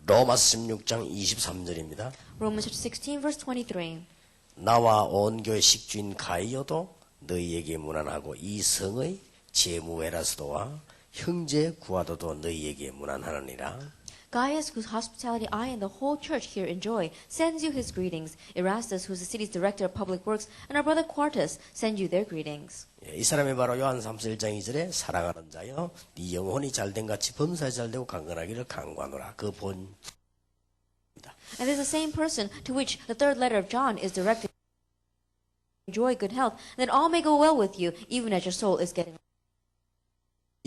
로마서 16장 23절입니다. Romans chapter 16, verse 23. 나와 온 교회 식주인 가이오도 너희에게 문안하고 이 성의 제무 에라스도와 형제 구하도도 너희에게 문안하느니라. Gaius, whose hospitality I and the whole church here enjoy, sends you his greetings. Erastus, who is the city's director of public works, and our brother Quartus send you their greetings. 이 사람이 바로 요한 3서 1장 2절에 사랑하는 자여 네 영혼이 잘된 같이 범사에 잘되고 강건하기를 간구하노라. 그 본. And this is the same person to which the third letter of John is directed. Enjoy good health, that all may go well with you, even as your soul is getting.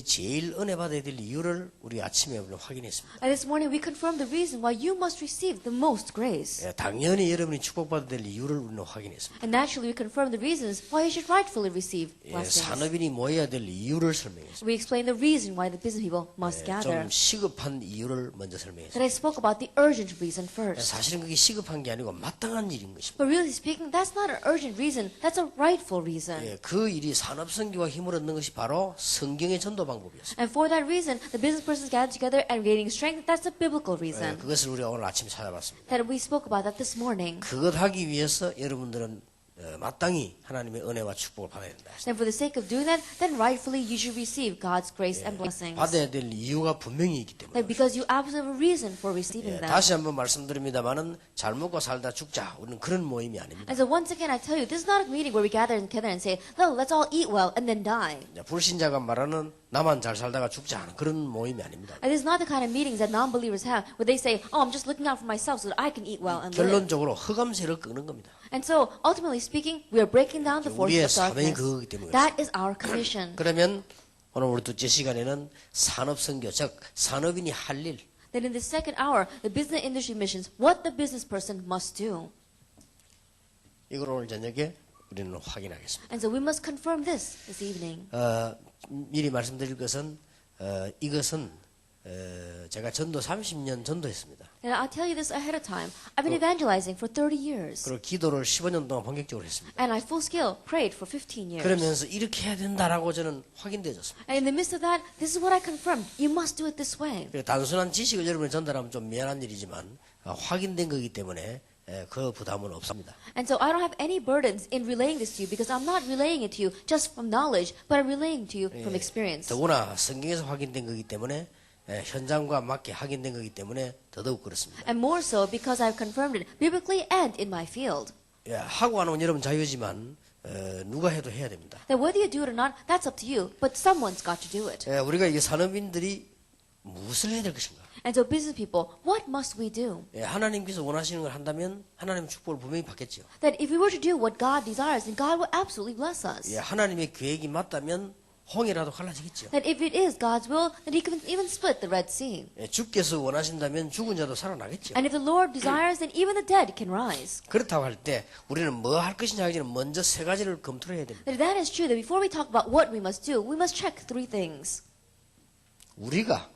제일 은혜 받아야 될 이유를 우리 아침에 확인했습니다. And this morning we confirm the reason why you must receive the most grace. 당연히 여러분이 축복받아야 될 이유를 우리는 확인했습니다. And naturally we confirm the reasons why you should rightfully receive blessings. 산업인이 모여야 될 이유를 설명했습니다. We explain the reason why the business people must gather. 좀 시급한 이유를 먼저 That 설명했습니다. I spoke about the urgent reason first. 사실은 그게 시급한 게 아니고 마땅한 일인 것입니다. But really speaking, that's not an urgent reason. That's a rightful reason. 그 일이 산업선교와 힘을 얻는 것이 바로 성경의 전도 방법이었습니다. And for that reason, the business persons gathered together and gaining strength. That's a biblical reason. 그것을 우리가 오늘 아침에 찾아봤습니다. That we spoke about that this morning. 그것 하기 위해서 여러분들은 마땅히 하나님의 은혜와 축복을 받아야 된다. And for the sake of doing that, then rightfully you should receive God's grace and blessings. 받아야 될 이유가 분명히 있기 때문에. That because you absolutely have a reason for receiving them. 다시 한번 말씀드립니다만은 잘 먹고 살다 죽자. 우리는 그런 모임이 아닙니다. And so once again I tell you, this is not a meeting where we gather together and say, no, let's all eat well and then die. 불신자가 말하는 나만 잘 살다가 죽자 하는 그런 모임이 아닙니다. And this is not the kind of meetings that non-believers have where they say, oh, I'm just looking out for myself so that I can eat well and live. 결론적으로 흑암세를 끄는 겁니다. And so, ultimately speaking, we are breaking down the forces 우리의 of 사명이 darkness. 그거기 때문에 That is our commission. 그러면 오늘 우리 둘째 시간에는 산업선교, 즉 산업인이 할 일, That in the second hour, the business industry missions, what the business person must do. 이걸 오늘 저녁에 우리는 확인하겠습니다. And so we must confirm this evening. 미리 말씀드릴 것은 이것은 제가 전도 30년 전도했습니다. And I'll tell you this ahead of time. I've been evangelizing for 30 years. 그리고 기도를 15년 동안 본격적으로 했습니다. And I full scale prayed for 15 years. 그러면서 이렇게 해야 된다라고 저는 확인되었습니다. And in the midst of that, this is what I confirmed. You must do it this way. 단순한 지식을 여러분이 전달하면 좀 미안한 일이지만 확인된 거기 때문에 그 부담은 없습니다. And so I don't have any burdens in relaying this to you because I'm not relaying it to you just from knowledge, but I'm relaying to you from experience. 더구나 성경에서 확인된 거기 때문에 현장과 맞게 확인된 거기 때문에 더더욱 그렇습니다. And more so because I've confirmed it biblically and in my field. 하고 안 하면 여러분 자유지만 누가 해도 해야 됩니다. That whether you do it or not, that's up to you, but someone's got to do it. 우리가 이게 산업인들이 무엇을 해야 될 것인가? And so business people, what must we do? 하나님께서 원하시는 걸 한다면 하나님의 축복을 분명히 받겠죠. That if we were to do what God desires, then God will absolutely bless us. 하나님의 계획이 맞다면 홍해라도 갈라지겠죠. That if it is God's will, then He can even split the Red Sea. 주께서 원하신다면 죽은 자도 살아나겠죠. And if the Lord desires, then even the dead can rise. 그렇다고 할 때 우리는 뭐 할 것이냐 하기 전에 먼저 세 가지를 검토를 해야 됩니다. That if that is true, that before we talk about what we must do, we must check three things. 우리가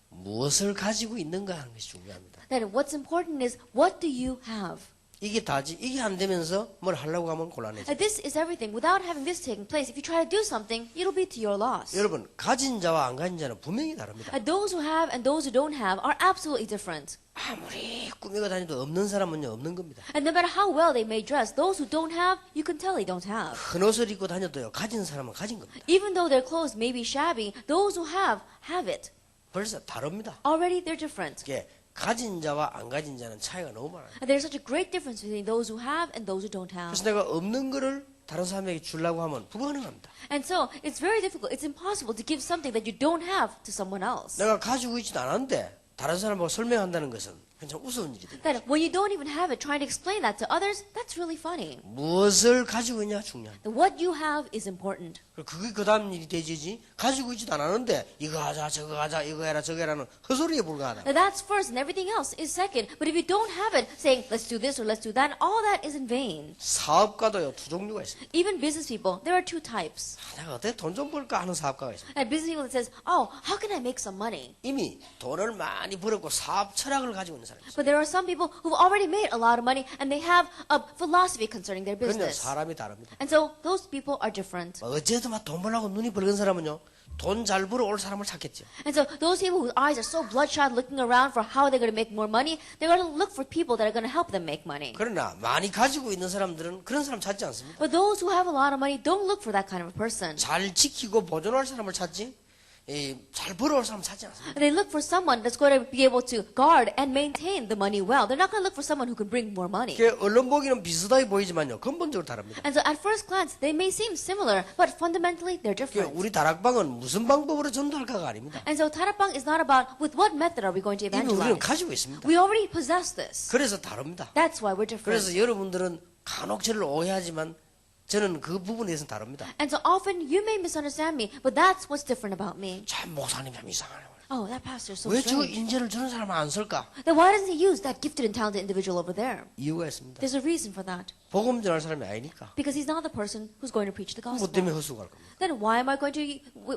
무엇을 가지고 있는가 하는 것이 중요합니다. That what's important is what do you have? 이게 다지 이게 안 되면서 뭘 하려고 하면 곤란해져. That this is everything. Without having this taking place, if you try to do something, it'll be to your loss. 여러분 가진 자와 안 가진 자는 분명히 다릅니다. Those who have and those who don't have are absolutely different. 아무리 꾸미고 다니도 없는 사람은요 없는 겁니다. And no matter how well they may dress, those who don't have, you can tell they don't have. 큰 옷을 입고 다녀도요 가진 사람은 가진 겁니다. Even though their clothes may be shabby, those who have it. 벌써 다릅니다. Already they're different. 이게 가진 자와 안 가진 자는 차이가 너무 많아요. And there's such a great difference between those who have and those who don't have. 그래서 내가 없는 거를 다른 사람에게 주려고 하면 불가능합니다. And so it's very difficult. It's impossible to give something that you don't have to someone else. 내가 가지고 있지도 않았는데 다른 사람하고 설명한다는 것은 그냥 우스운 일이 됩니다. That when you don't even have it, trying to explain that to others, that's really funny. 무엇을 가지고 있냐 중요합니다. That what you have is important. 그게 그 다음 일이 되지 가지고 있지도 않았는데 이거 하자 저거 하자 이거 해라 저거 해라는 헛소리에 불과하다. Now that's first and everything else is second. But if you don't have it, saying let's do this or let's do that, all that is in vain. 사업가도요 두 종류가 있습니다. Even business people, there are two types. 내가 어떻게 돈 좀 벌까 하는 사업가가 있습니다. And business people that says, oh, how can I make some money? 이미 돈을 많이 벌었고 사업 철학을 가지고 있는 사람이 있어요. But there are some people who've already made a lot of money and they have a philosophy concerning their 그런데 business. 사람이 다릅니다. And so those people are different. 어제도 막 돈 벌려고 눈이 벌건 사람은요 돈 잘 벌어올 사람을 찾겠죠. And so those people whose eyes are so bloodshot looking around for how they're going to make more money, they're going to look for people that are going to help them make money. 그러나 많이 가지고 있는 사람들은 그런 사람 찾지 않습니다. But those who have a lot of money don't look for that kind of a person. 잘 지키고 보존할 사람을 찾지, 잘 벌어올 사람 찾지 않습니다. And they look for someone that's going to be able to guard and maintain the money well. They're not going to look for someone who can bring more money. 이게 언론 보기는 비슷하게 보이지만요, 근본적으로 다릅니다. And so at first glance, they may seem similar, but fundamentally, they're different. 우리 다락방은 무슨 방법으로 전도할까가 아닙니다. And so Tarapang is not about with what method are we going to 이미 우리는 evangelize. 가지고 있습니다. We already possess this. 그래서 다릅니다. That's why we're different. 그래서 여러분들은 간혹 저를 오해하지만 저는 그 부분에 대해서는 다릅니다. And so often you may misunderstand me, but that's what's different about me. 참 목사님 참 이상하네요. Oh, that pastor is so 왜 저 strange. 인재를 저런 사람을 안 쓸까? Then why doesn't he use that gifted and talented individual over there? 이유가 있습니다. There's a reason for that. 복음 전할 사람이 아니니까. Because he's not the person who's going to preach the 뭐 gospel. 때문에 헛수고할 겁니다. Then why am I going to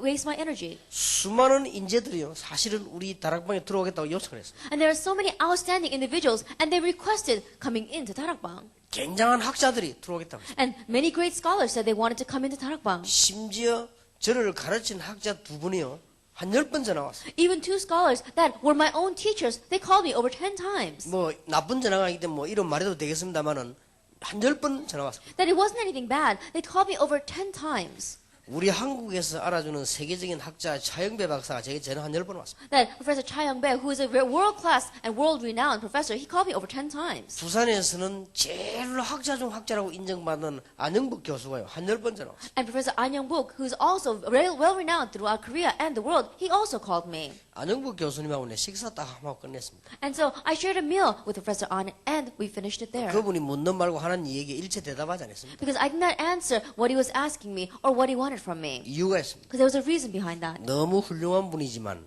waste my energy? 수많은 인재들이요, 사실은 우리 다락방에 들어오겠다고 요청을 했어요. And there are so many outstanding individuals, and they requested coming into Tarakbang. 굉장한 학자들이 들어오겠다고 했어요. And many great scholars said they wanted to come into Tarakbang. 심지어 저를 가르친 학자 두 분이요, 한 10번 전화 왔어요. Even two scholars that were my own teachers, they called me over 10 times. 뭐 나쁜 전화가 아니기 때문에 뭐 이런 말해도 되겠습니다만은 한 10번 전화 왔어요. That it wasn't anything bad. They called me over 10 times. 우리 한국에서 알아주는 세계적인 학자 차영배 박사가 제게 전화 한 10번 왔습니다. That Professor Chai Young-bae, who is a very world-class and world-renowned professor, he called me over 10 times. 부산에서는 제일 학자 중 학자라고 인정받는 안영복 교수가요, 한 10번 전화 왔어요. And Professor An Young-book, who is also well-renowned throughout Korea and the world, he also called me. 안영복 교수님하고 내 식사 딱 하고 끝냈습니다. And so I shared a meal with Professor An, and we finished it there. 그분이 묻는 말고 하는 얘기에 일체 대답하지 않았습니다. Because I did not answer what he was asking me or what he wanted from me. 이유가 있습니다. Because there was a reason behind that. 너무 훌륭한 분이지만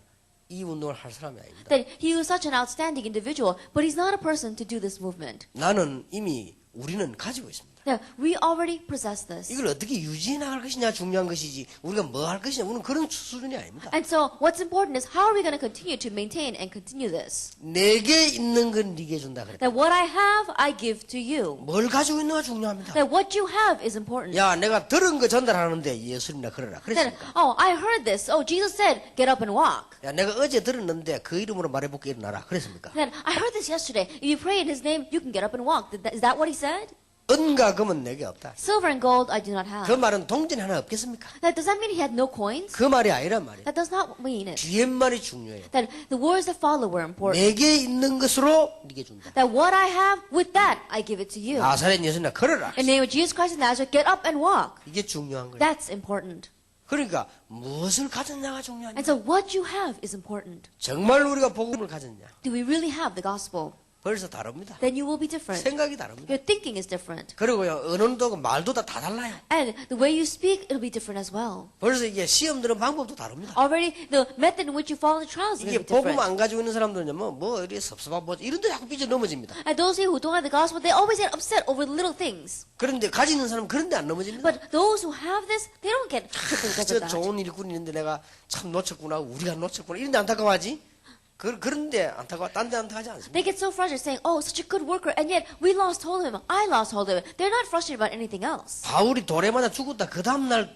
이 운동을 할 사람이 아닙니다. That he was such an outstanding individual, but he's not a person to do this movement. 나는 이미 우리는 가지고 있습니다. Now, we already possess this. 이걸 어떻게 유지해 나갈 것이냐 중요한 것이지 우리가 뭐 할 것이냐 우리는 그런 수준이 아닙니다. And so what's important is how are we going to continue to maintain and continue this? 내게 있는 건 네게 준다 그랬다. That what I have, I give to you. 뭘 가지고 있는가 중요합니다. That what you have is important. 야, 내가 들은 거 전달하는데 예수님이나 그러라. That, 그랬습니까? oh, I heard this. Oh, Jesus said, get up and walk. 야, 내가 어제 들었는데 그 이름으로 말해볼게 일어나라. 그랬습니까? That I heard this yesterday. If you pray in his name, you can get up and walk. Is that what he said? 은과 금은 내게 없다. Silver and gold I do not 그 have. 말은 동전이 하나 없겠습니까? That does that mean he had no coins? 그 말이 아니란 말이에요. That does not mean it. 뒤에 말이 중요해요. That the words that follow were important. 내게 있는 것으로 네게 준다. That what I have, with that, I give it to you. 나사렛 예수님이나 걸어라. In the name of Jesus Christ of Nazareth, get up and walk. 이게 중요한 거예요. That's important. 그러니까 무엇을 가졌냐가 중요하냐. And so what you have is important. 정말 우리가 복음을 가졌냐. Do we really have the gospel? 벌써 다릅니다. Then you will be different. 생각이 다릅니다. Your thinking is different. 그리고요, 언어도 말도 다 달라요. And the way you speak, it'll be different as well. 벌써 이게 시험 드는 방법도 다릅니다. Already, the method in which you follow the trials is 이게 going to be 복음 different. 안 가지고 있는 사람들은요, 뭐 이리 섭섭하고 뭐 이런 데 자꾸 삐져 넘어집니다. And those who don't have the gospel, they always get upset over little things. 그런데 가지는 사람은 그런 데 안 넘어집니다. But those who have this, they don't get tripped because 저 of that. 좋은 일꾼이 있는데 내가 참 놓쳤구나, 우리가 놓쳤구나, 이런 데 안타까워하지? 그런데 안타까워, 딴 데 안타까워하지 않습니다. They get so frustrated saying, oh, such a good worker, and yet we lost hold of him. I lost hold of him. They're not frustrated about anything else. 바울이 돌에 맞아 죽었다, 그 다음날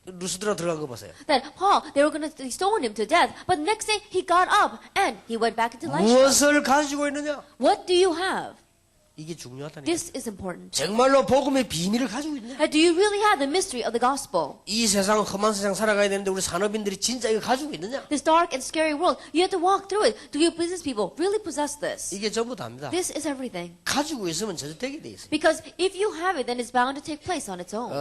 루스드라 들어간 거 보세요. That Paul, they were going to stone him to death, but next day he got up and he went back into Lystra. 무엇을 가지고 있느냐? What do you have? 이게 중요하다니까. This is important. 정말로 복음의 비밀을 가지고 있느냐? Do you really have the mystery of the gospel? 이 세상 험한 세상 살아가야 되는데 우리 산업인들이 진짜 이거 가지고 있느냐? This dark and scary world, you have to walk through it. Do you business people really possess this? 이게 전부 다입니다. This is everything. 가지고 있으면 저주되게 돼 있어요. Because if you have it, then it's bound to take place on its own.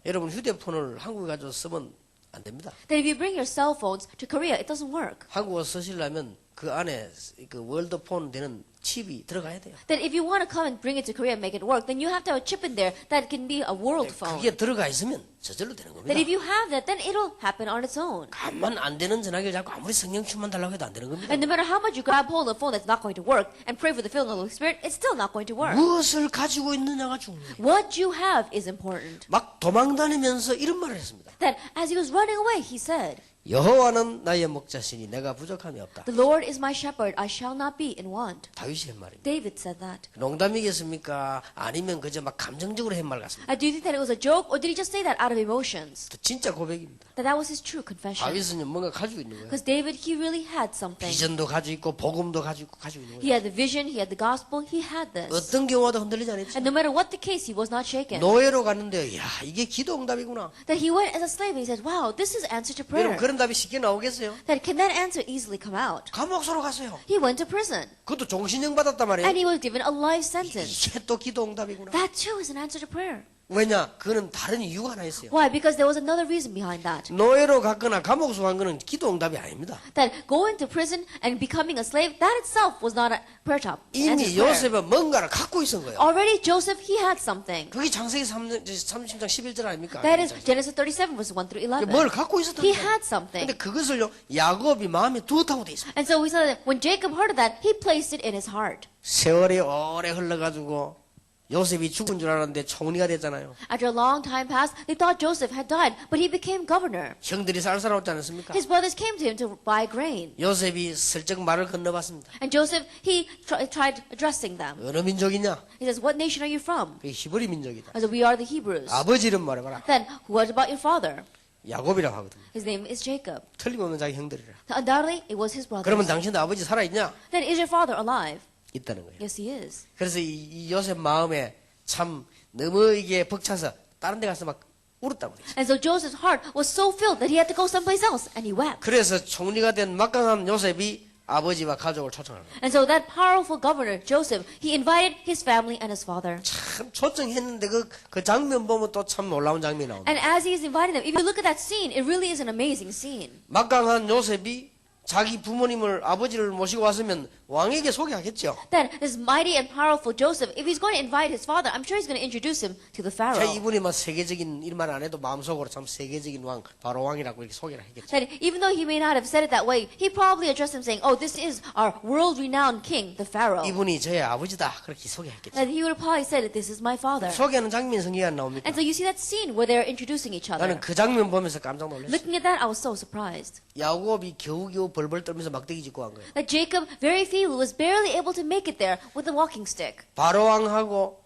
여러분 휴대폰을 한국에 가져서 쓰면 안 됩니다. That if you bring your cell phones to Korea, it doesn't work. 한국어 쓰시려면 그 안에 그 월드폰 되는 칩이 들어가야 돼요. That if you want to come and bring it to Korea and make it work, then you have to have a chip in there that can be a world phone. 그게 들어가 있으면 저절로 되는 겁니다. That if you have that, then it'll happen on its own. 가만 안 되는 전화기를 잡고 아무리 성령충만 달라고 해도 안 되는 겁니다. And no matter how much you grab hold of a phone that's not going to work and pray for the filling of the Holy Spirit, it's still not going to work. 무엇을 가지고 있느냐가 중요해요. What you have is important. 막 도망다니면서 이런 말을 했습니다. That as he was running away, he said, 여호와는 나의 목자시니 내가 부족함이 없다. The Lord is my shepherd, I shall not be in want. 다윗이 한 말입니다. David said that. 농담이겠습니까? 아니면 그저 막 감정적으로 한 말 같습니다. Do you think that it was a joke, or did he just say that out of emotions? 진짜 고백입니다. That was his true confession. 다윗은 뭔가 가지고 있는 거예요. Because David, he really had something. 비전도 가지고 있고 복음도 가지고 있는 He 거예요. had the vision, he had the gospel, he had this. 어떤 경우와도 흔들리지 않았죠. And no matter what the case, he was not shaken. 노예로 갔는데 야 이게 기도 응답이구나. That he went as a slave and he said, wow, this is answer to prayer. 여러분 그런 답이 쉽게 나오겠어요? That can that answer easily come out? 감옥소로 갔어요. He went to prison. 그것도 종신형 받았단 말이에요. And he was given a life sentence. 이게 또 기도 응답이구나. That too is an answer to prayer. 왜냐? 그거는 다른 이유가 하나 있어요. Why? Because there was another reason behind that. 노예로 갔거나 감옥소 간 거는 기도 응답이 아닙니다. That going to prison and becoming a slave, that itself was not a prayer top. 이미 요셉은 뭔가를 갖고 있었던 거예요. Already Joseph, he had something. 그게 창세기 30장 11절 아닙니까? That is Genesis 37 verse 1 through 11. 뭘 갖고 있었던 He 거예요. had something. 근데 그것을요 야곱이 마음에 두었다고 돼 있습니다. And so we saw that when Jacob heard of that, he placed it in his heart. 세월이 오래 흘러가지고 요셉이 죽은 줄 알았는데 총리가 됐잖아요. After a long time passed, they thought Joseph had died, but he became governor. 형들이 쌀쌀하지 않았습니까? His brothers came to him to buy grain. 요셉이 슬쩍 말을 건너봤습니다. And Joseph, he tried addressing them. 어느 민족이냐? He says, what nation are you from? 그게 히브리 민족이다. I said, we are the Hebrews. 아버지 이름 말해봐라. Then, what about your father? 야곱이라고 하거든요. His name is Jacob. 틀림없는 자기 형들이라. Undoubtedly, it was his 그러면 brothers. 당신도 아버지 살아있냐? Then, is your father alive? 있다는 거예요. Yes, he is. 그래서 이 요셉 마음에 참 너무 이게 벅차서 다른 데 가서 막 울었다고 그래요. And so Joseph's heart was so filled that he had to go someplace else, and he wept. 그래서 총리가 된 막강한 요셉이 아버지와 가족을 초청하는 거예요. And so that powerful governor, Joseph, he invited his family and his father. 참 초청했는데 그 장면 보면 또 참 놀라운 장면이 나옵니다. And as he is inviting them, if you look at that scene, it really is an amazing scene. 막강한 요셉이 자기 부모님을 아버지를 모시고 왔으면 왕에게 소개하겠죠. Then this mighty and powerful Joseph, if he's going to invite his father, I'm sure he's going to introduce him to the 자, Pharaoh. 이분이 막 세계적인 일만 안 해도 마음속으로 참 세계적인 왕, 바로 왕이라고 이렇게 소개를 하겠죠. That even though he may not have said it that way, he probably addressed him saying, "Oh, this is our world-renowned king, the Pharaoh." 이분이 저의 아버지다 그렇게 소개했겠죠. And he would have probably said, "This is my father." 소개하는 장면 성경에 안 나옵니까? And so you see that scene where they're introducing each 나는 other. 그 장면 보면서 깜짝 놀랐어요. Looking at that, I was so surprised. 야곱이 겨우겨우 벌벌 떨면서 막대기 짚고 간 거예요. That Jacob, very feebly, was barely able to make it there with a walking stick. 바로 왕하고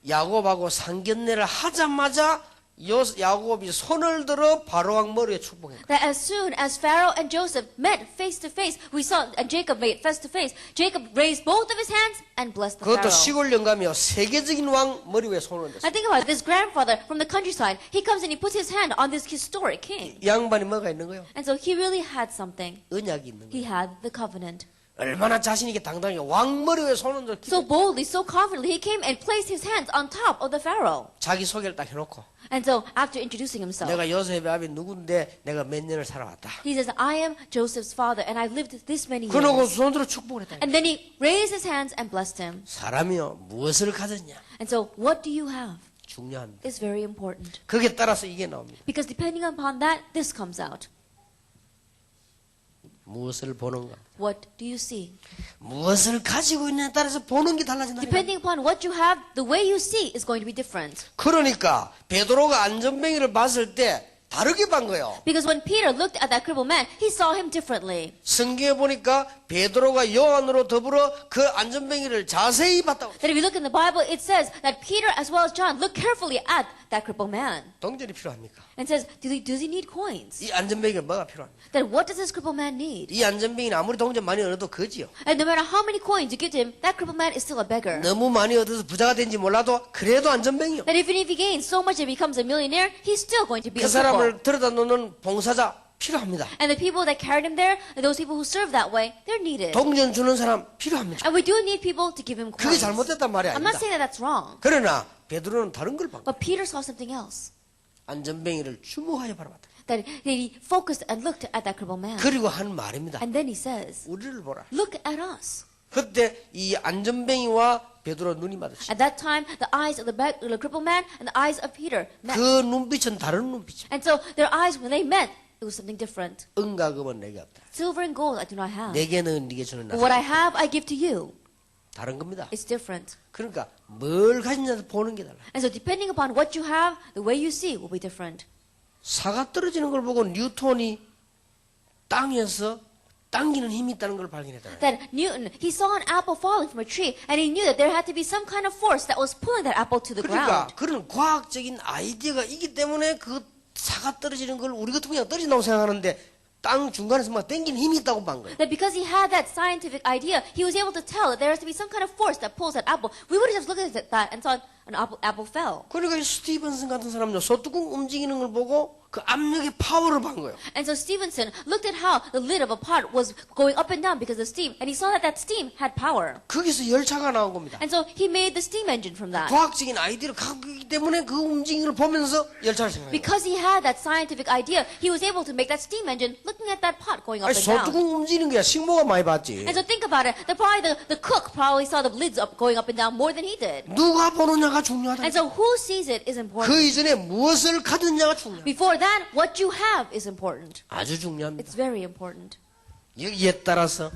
야곱하고 상견례를 하자마자 야곱이 손을 들어 바로 왕 머리에 축복했어요. That as soon as Pharaoh and Joseph met face to face, we saw, and Jacob made face to face, Jacob raised both of his hands and blessed the 그것도 Pharaoh. 시골 영감이요. 세계적인 왕 머리 위에 손을 댔어요. And think about it, this grandfather from the countryside, he comes and he puts his hand on this historic king. 이 양반이 뭐가 있는 거예요? And so he really had something. 언약이 있는 거예요. He had the covenant. 얼마나 자신 있게 당당하게 왕 머리 위에 손을 들어 So boldly, so confidently, he came and placed his hands on top of the Pharaoh. 자기 소개를 딱 해놓고 And so after introducing himself, 내가 요셉의 아비 누군데 내가 몇 년을 살아왔다. he says, I am Joseph's father and I've lived this many 그러고 years. 손으로 축복을 했다. And then he raised his hands and blessed him. 사람이요 무엇을 가졌냐 And so what do you have 중요합니다. is very important. 거기에 따라서 이게 나옵니다. Because depending upon that, this comes out. 무엇을 보는가? What do you see? 무엇을 가지고 있느냐에 따라서 보는 게 달라진다. Depending upon what you have, the way you see is going to be different. 그러니까 베드로가 안전뱅이를 봤을 때 다르게 본 거예요. Because when Peter looked at that crippled man, he saw him differently. 성경에 보니까 베드로가 요한으로 더불어 그 안전뱅이를 자세히 봤다고. That if you look in the Bible, it says that Peter as well as John looked carefully at that crippled man. 동전이 필요합니까? And says, does he need coins? 이 안전뱅이가 뭐가 필요합니까? Then what does this crippled man need? 이 안전뱅이는 아무리 동전 많이 얻어도 거지요. And no matter how many coins you give to him, that crippled man is still a beggar. 너무 많이 얻어서 부자가 된지 몰라도 그래도 안전뱅이요. That even if he gains so much and becomes a millionaire, he's still going to be 그 a cripple. 사람을 들여다 놓는 봉사자 필요합니다. And the people that carried him there, and those people who serve that way, they're needed. 동전 주는 사람 필요합니다. And we do need people to give him 그게 coins. 잘못됐단 말이 I'm not 아닙니다. saying that that's wrong. 그러나 베드로는 다른 걸 본 거예요. But Peter saw something else. 안전뱅이를 주목하여 바라봤다. That he focused and looked at that crippled man. 그리고 한 말입니다. And then he says, 우리를 보라. look at us. 그때 이 안전뱅이와 베드로 눈이 마주치. At that time, the eyes of the crippled man and the eyes of Peter met. 그 눈빛은 다른 눈빛이야. And so their eyes, when they met, it was something different. 은과 금은 내게 없다. Silver and gold I do not have. 내게는 네게 주는 But what I 나사. have, I give to you. 다른 겁니다. It's different. 그러니까 뭘 가진냐서 보는 게 달라. And so depending upon what you have, the way you see will be different. 사과 떨어지는 걸 보고 뉴턴이 땅에서 당기는 힘이 있다는 걸 발견했잖아요. That Newton, he saw an apple falling from a tree, and he knew that there had to be some kind of force that was pulling that apple to the 그러니까 ground. 그런 과학적인 아이디어가 있기 때문에 그 사과 떨어지는 걸 우리 같은 그냥 떨어진다고 생각하는데 땅 중간에서 막 당기는 힘이 있다고 본 거예요. That because he had that scientific idea, he was able to tell that there has to be some kind of force that pulls that apple. We would have just looked at that and thought an apple fell. 그러니까 스티븐슨 같은 사람은요, 소뚜껑 움직이는 걸 보고 그 압력의 파워를 본 거예요. And so Stevenson looked at how the lid of a pot was going up and down because of steam, and he saw that that steam had power. 거기서 열차가 나온 겁니다. And so he made the steam engine from that. 과학적인 아이디어를 갖고 있기 때문에 그 움직임을 보면서 열차를 생각해요. Because he had that scientific idea, he was able to make that steam engine looking at that pot going up 아니, and down. 소뚜껑 움직이는 거야 식모가 많이 봤지. And so think about it. The cook probably saw the lids up going up and down more than he did. 누가 보느냐가 중요하다. And so who sees it is important. 그 이전에 무엇을 가졌냐가 중요하다. Before that, what you have is important. 아주 중요합니다. It's very important. 여기에 따라서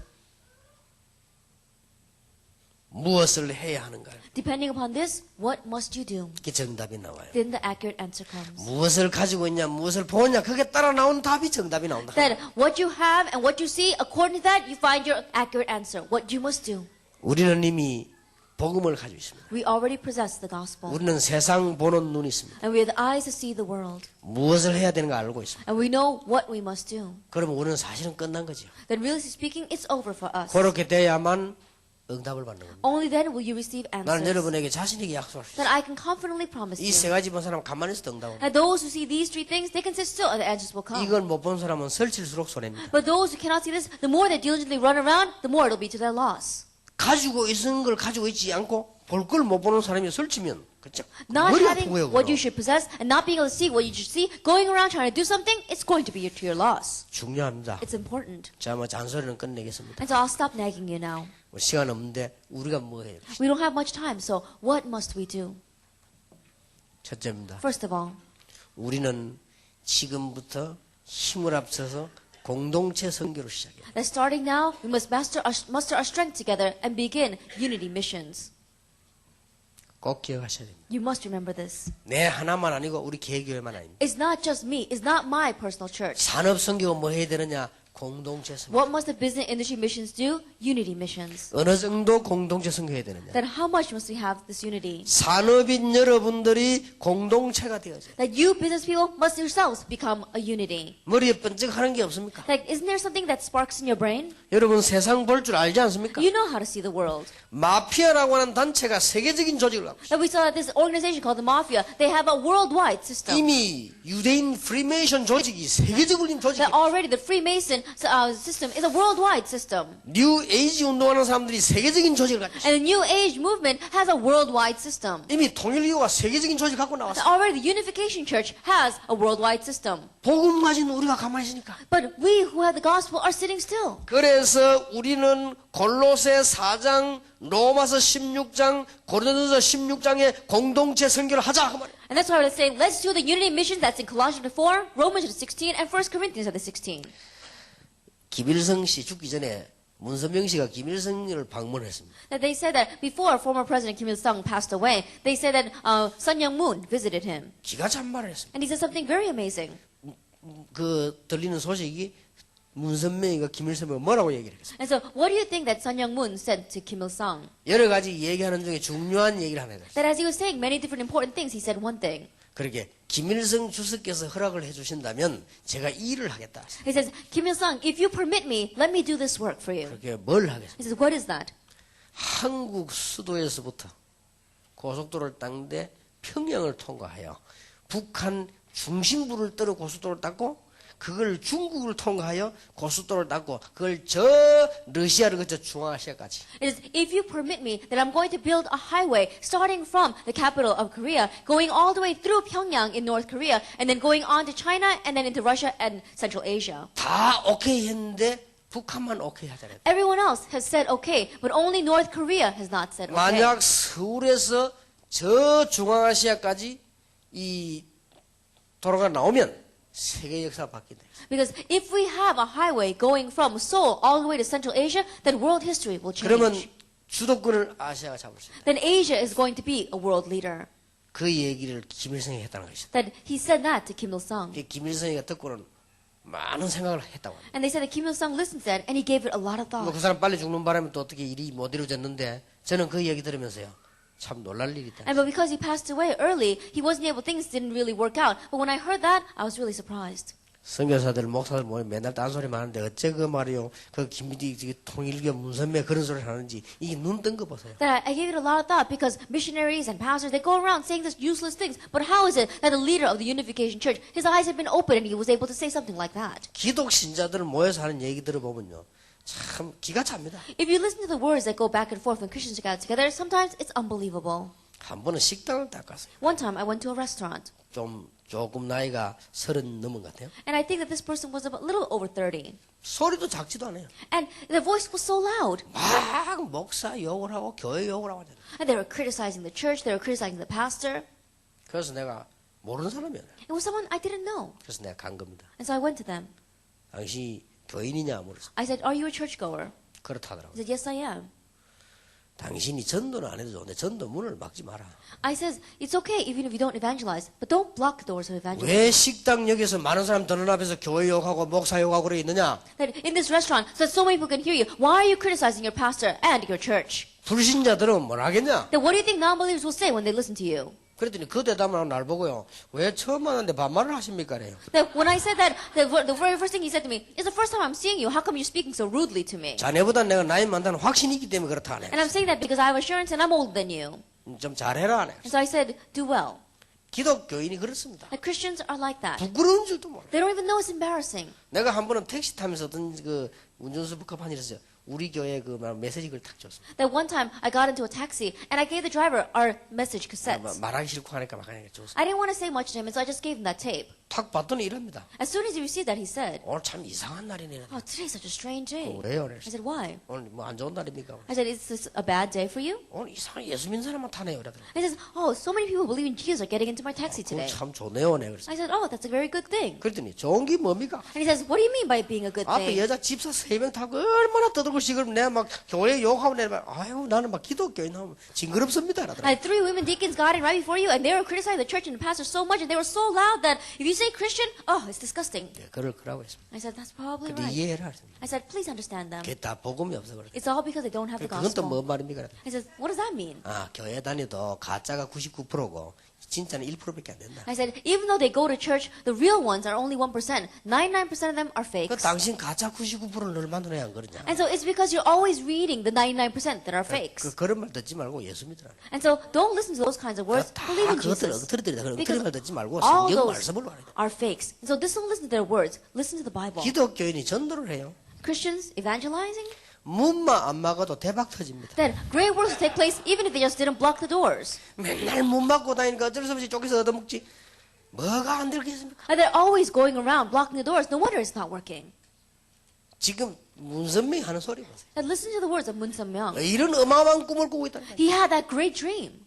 무엇을 해야 하는가요? Depending upon this, what must you do? 이게 정답이 나와요. Then the accurate answer comes. 무엇을 가지고 있냐, 무엇을 보냐, 그게 따라 나오는 답이 정답이 나온다. That what you have and what you see, according to that, you find your accurate answer. What you must do. 우리는 이미 복음을 가지고 있습니다. We already possess the gospel. 우리는 세상 보는 눈이 있습니다. And we have the eyes to see the world. 무엇을 해야 되는가 알고 있습니다. And we know what we must do. 그러면 우리는 사실은 끝난 거죠. Then really speaking, it's over for us. 그렇게 돼야만 응답을 받는 겁니다. Only then will you receive 나는 answers. 여러분에게 자신있게 약속할 수 That 있어요. I can confidently promise 이 세 you. 가지 본 사람 가만히 있어도 응답을 And those who see these three things, they can sit still and the answers will come. 이걸 못 본 사람은 설칠수록 손해입니다. But those who cannot see this, the more they diligently run around, the more it'll be to their loss. 가지고 있는 걸 가지고 있지 않고 볼 걸 못 보는 사람이 설치면 그쵸? Not 머리 having 아프고요. what you should possess and not being able to see what you should see, going around trying to do something, it's going to be to your loss. 중요합니다. It's important. 자, 뭐 잔소리는 끝내겠습니다. And so I'll stop nagging you now. 시간 없는데 우리가 뭐 해요? We don't have much time, so what must we do? 첫째입니다. First of all, 우리는 지금부터 힘을 합쳐서 공동체 선교를 시작해요. that starting now, we must muster our strength together and begin unity missions. 꼭 기억하셔야 됩니다. You must remember this. 내 하나만 아니고 우리 개교회만 아닙니다. It's not just me. It's not my personal church. 산업 선교가 뭐 해야 되느냐? 공동체 선교. What must the business industry missions do? Unity missions. 어느 정도 공동체 선교해야 되느냐? Then how much must we have this unity? 산업인 여러분들이 공동체가 되어져요. That you business people must yourselves become a unity. 머리에 번쩍하는 게 없습니까? Like, isn't there something that sparks in your brain? 여러분 세상 볼 줄 알지 않습니까? You know how to see the world. 마피아라고 하는 단체가 세계적인 조직을 갖고 있어요. That we saw that this organization called the Mafia, they have a worldwide system. 이미 유대인 프리메이션 조직이 세계적인 조직이에요. That already the Freemason system is a worldwide system. 뉴 에이지 운동하는 사람들이 세계적인 조직을 갖고 있어요. And the New Age movement has a worldwide system. 이미 통일교가 세계적인 조직 갖고 That 나왔어요. already the Unification Church has a worldwide system. 복음 가진 우리가 가만히 있으니까. But we who have the gospel are sitting still. 그래서 우리는 골로새 4장, 로마서 16장, 고린도서 16장에 공동체 선교를 하자 그 말이에요. And that's why we're saying, let's do the unity mission that's in Colossians 4, Romans 16, and 1 Corinthians 16. 김일성 씨 죽기 전에 문선명 씨가 김일성을 방문했습니다. That they said that before former President Kim Il-sung passed away, they said that Sun Myung-moon visited him. 기가 찬말을 했습니다. And he said something very amazing. 그 들리는 소식이 문선명이가 김일성을 뭐라고 얘기를 했어요. And so, what do you think that Sun Myung-moon said to Kim Il-sung? 여러 가지 얘기하는 중에 중요한 얘기를 하나 했어요. That as he was saying many different important things, he said one thing. 그렇게 김일성 주석께서 허락을 해주신다면 제가 이 일을 하겠다. He says, Kim Il-sung, if you permit me, let me do this work for you. 그렇게 뭘 하겠습니까? He says, what is that? 한국 수도에서부터 고속도로를 닦는데 평양을 통과하여 북한 중심부를 떨어 고속도로를 닦고 그걸 중국을 통과하여 고속도로를 닦고 그걸 저 러시아를 거쳐 중앙아시아까지. It is, if you permit me, that I'm going to build a highway starting from the capital of Korea, going all the way through Pyongyang in North Korea, and then going on to China, and then into Russia and Central Asia. 다 오케이 했는데 북한만 오케이 하잖아요. Everyone else has said okay, but only North Korea has not said okay. 만약 서울에서 저 중앙아시아까지 이 도로가 나오면 세계 역사가 바뀐다. Because if we have a highway going from Seoul all the way to Central Asia, then world history will 그러면 change. 주도권을 아시아가 잡을 수 있다. Then Asia is going to be a world leader. 그 얘기를 김일성이 했다는 것이다. That he said that to Kim Il-sung. 김일성이가 듣고는 많은 생각을 했다고 합니다. And they said that Kim Il-sung listened to that and he gave it a lot of 뭐 thought. 그 사람 빨리 죽는 바람에 또 어떻게 일이 못 이루어졌는데 저는 그 얘기 들으면서요. 참 놀랄 일이다. And but because he passed away early, he wasn't able, things didn't really work out. But when I heard that, I was really surprised. 선교사들, 목사들 모여 맨날 딴소리만 하는데 어째 그 말이요. 그 김일이 통일교 문선매 그런 소리를 하는지 이게 눈 뜬 거 보세요. That I gave it a lot of thought because missionaries and pastors, they go around saying this useless things. But how is it that the leader of the Unification Church, his eyes had been opened and he was able to say something like that? 기독 신자들 모여서 하는 얘기 들어보면요. 참 기가 찹니다. If you listen to the words that go back and forth when Christians get together, sometimes it's unbelievable. 한 번은 식당을 딱 갔어요. One time I went to a restaurant 조금 나이가 30 넘은 것 같아요. and I think that this person was about a little over 30. 소리도 작지도 않아요. And their voice was so loud. 막 목사 욕을 하고 교회 욕을 하고 하잖아요. And they were criticizing the church, they were criticizing the pastor. 그래서 내가 모르는 사람이었어요. It was someone I didn't know. 그래서 내가 간 겁니다. And so I went to them. 당신이 교인이냐 물었어. I said, are you a churchgoer? 그렇다더라고요. He said, yes, I am. 당신이 전도는 안 해도 좋은데 전도 문을 막지 마라. I said, it's okay even if you don't evangelize, but don't block the doors of evangelism. 왜 식당역에서 많은 사람 드는 앞에서 교회 욕하고 목사 욕하고 그래 있느냐? That in this restaurant, so that so many people can hear you, why are you criticizing your pastor and your church? 불신자들은 뭘 하겠냐? Then what do you think non-believers will say when they listen to you? 그랬더니 그 대답을 하고 날 보고요. 왜 처음 만났는데 반말을 하십니까? 그래요. That when I said that, the very first thing he said to me, it's the first time I'm seeing you. How come you're speaking so rudely to me? 자네보다 내가 나이 많다는 확신이 있기 때문에 그렇다 하네. And I'm saying that because I have assurance and I'm older than you. 좀 잘해라 하네. And so I said, do well. 기독교인이 그렇습니다. That Christians are like that. 부끄러운 줄도 몰라. They don't even know it's embarrassing. 내가 한 번은 택시 타면서 어떤 그 운전수 북한판 일었어요. 우리 교회 그 메시지를 탁 줬습니다. That one time I got into a taxi and I gave the driver our message cassettes. 말하기 싫고 하니까 막 그냥 줬어요. I didn't want to say much to him, and so I just gave him that tape. 탁 봤더니 이럽니다. As soon as he received that, he said, 오늘 참 이상한 날이네. oh, today's such a strange day. 왜요? I said, why? 오늘 뭐 안 좋은 날입니까? I said, is this a bad day for you? 오늘 이상한 예수 믿는 사람만 타네요. 그러더라고요. And he says, oh, so many people believe in Jesus are getting into my taxi 그거 today. 참 좋네요. 네. 그래서 I said, oh, that's a very good thing. 그랬더니 좋은 게 뭡니까? And he says, what do you mean by being a good 앞에 thing? 여자 집사 3명 타고 얼마나 떠들고 시끄러면 내가 막 교회 욕하고 내가 아유 나는 막 기독교인 하면 징그럽습니다. I 그러더라고요. had 3 women deacons got in right before you, and they were criticizing the church and the pastor so much, and they were so loud that if you say Christian, oh, it's disgusting. 네, 그럴 거라고 했습니다. I said, that's probably 근데 right. 이해를 하십니다. I said, please understand them. 그게 다 복음이 없어 그래. It's all because they don't have the 그건 또 뭔 gospel. 말입니까? I said, what does that mean? 아 교회 다녀도 가짜가 99%고 진짜는 1%밖에 안 된다. I said, even though they go to church, the real ones are only 1%. 99% of them are 그 fakes. 당신 가짜 99%를 늘 만들어야 안 그러냐? And so it's because you're always reading the 99% that are fakes. 그런 말 듣지 말고 예수 믿으라. And so don't listen to those kinds of words. 다 Believe in 그것들 Jesus. 엉터리들이다. 그런 엉터리 말 듣지 말고 all 성경 those 말씀을 말해야 돼. are fakes. And so just don't listen to their words. Listen to the Bible. 기독교인이 전도를 해요. Christians evangelizing, 문만 안 막아도 대박 터집니다. then great works will take place even if they just didn't block the doors. 맨날 문 막고 다니니까 어쩔 수 없이 쪽에서 얻어먹지. 뭐가 안 들겠습니까? And they're always going around blocking the doors. No wonder it's not working. 지금 문선명이 하는 소리 보세요. And listen to the words of Moon Sung-myung. 이런 어마어마한 꿈을 꾸고 있다니까. He had that great dream.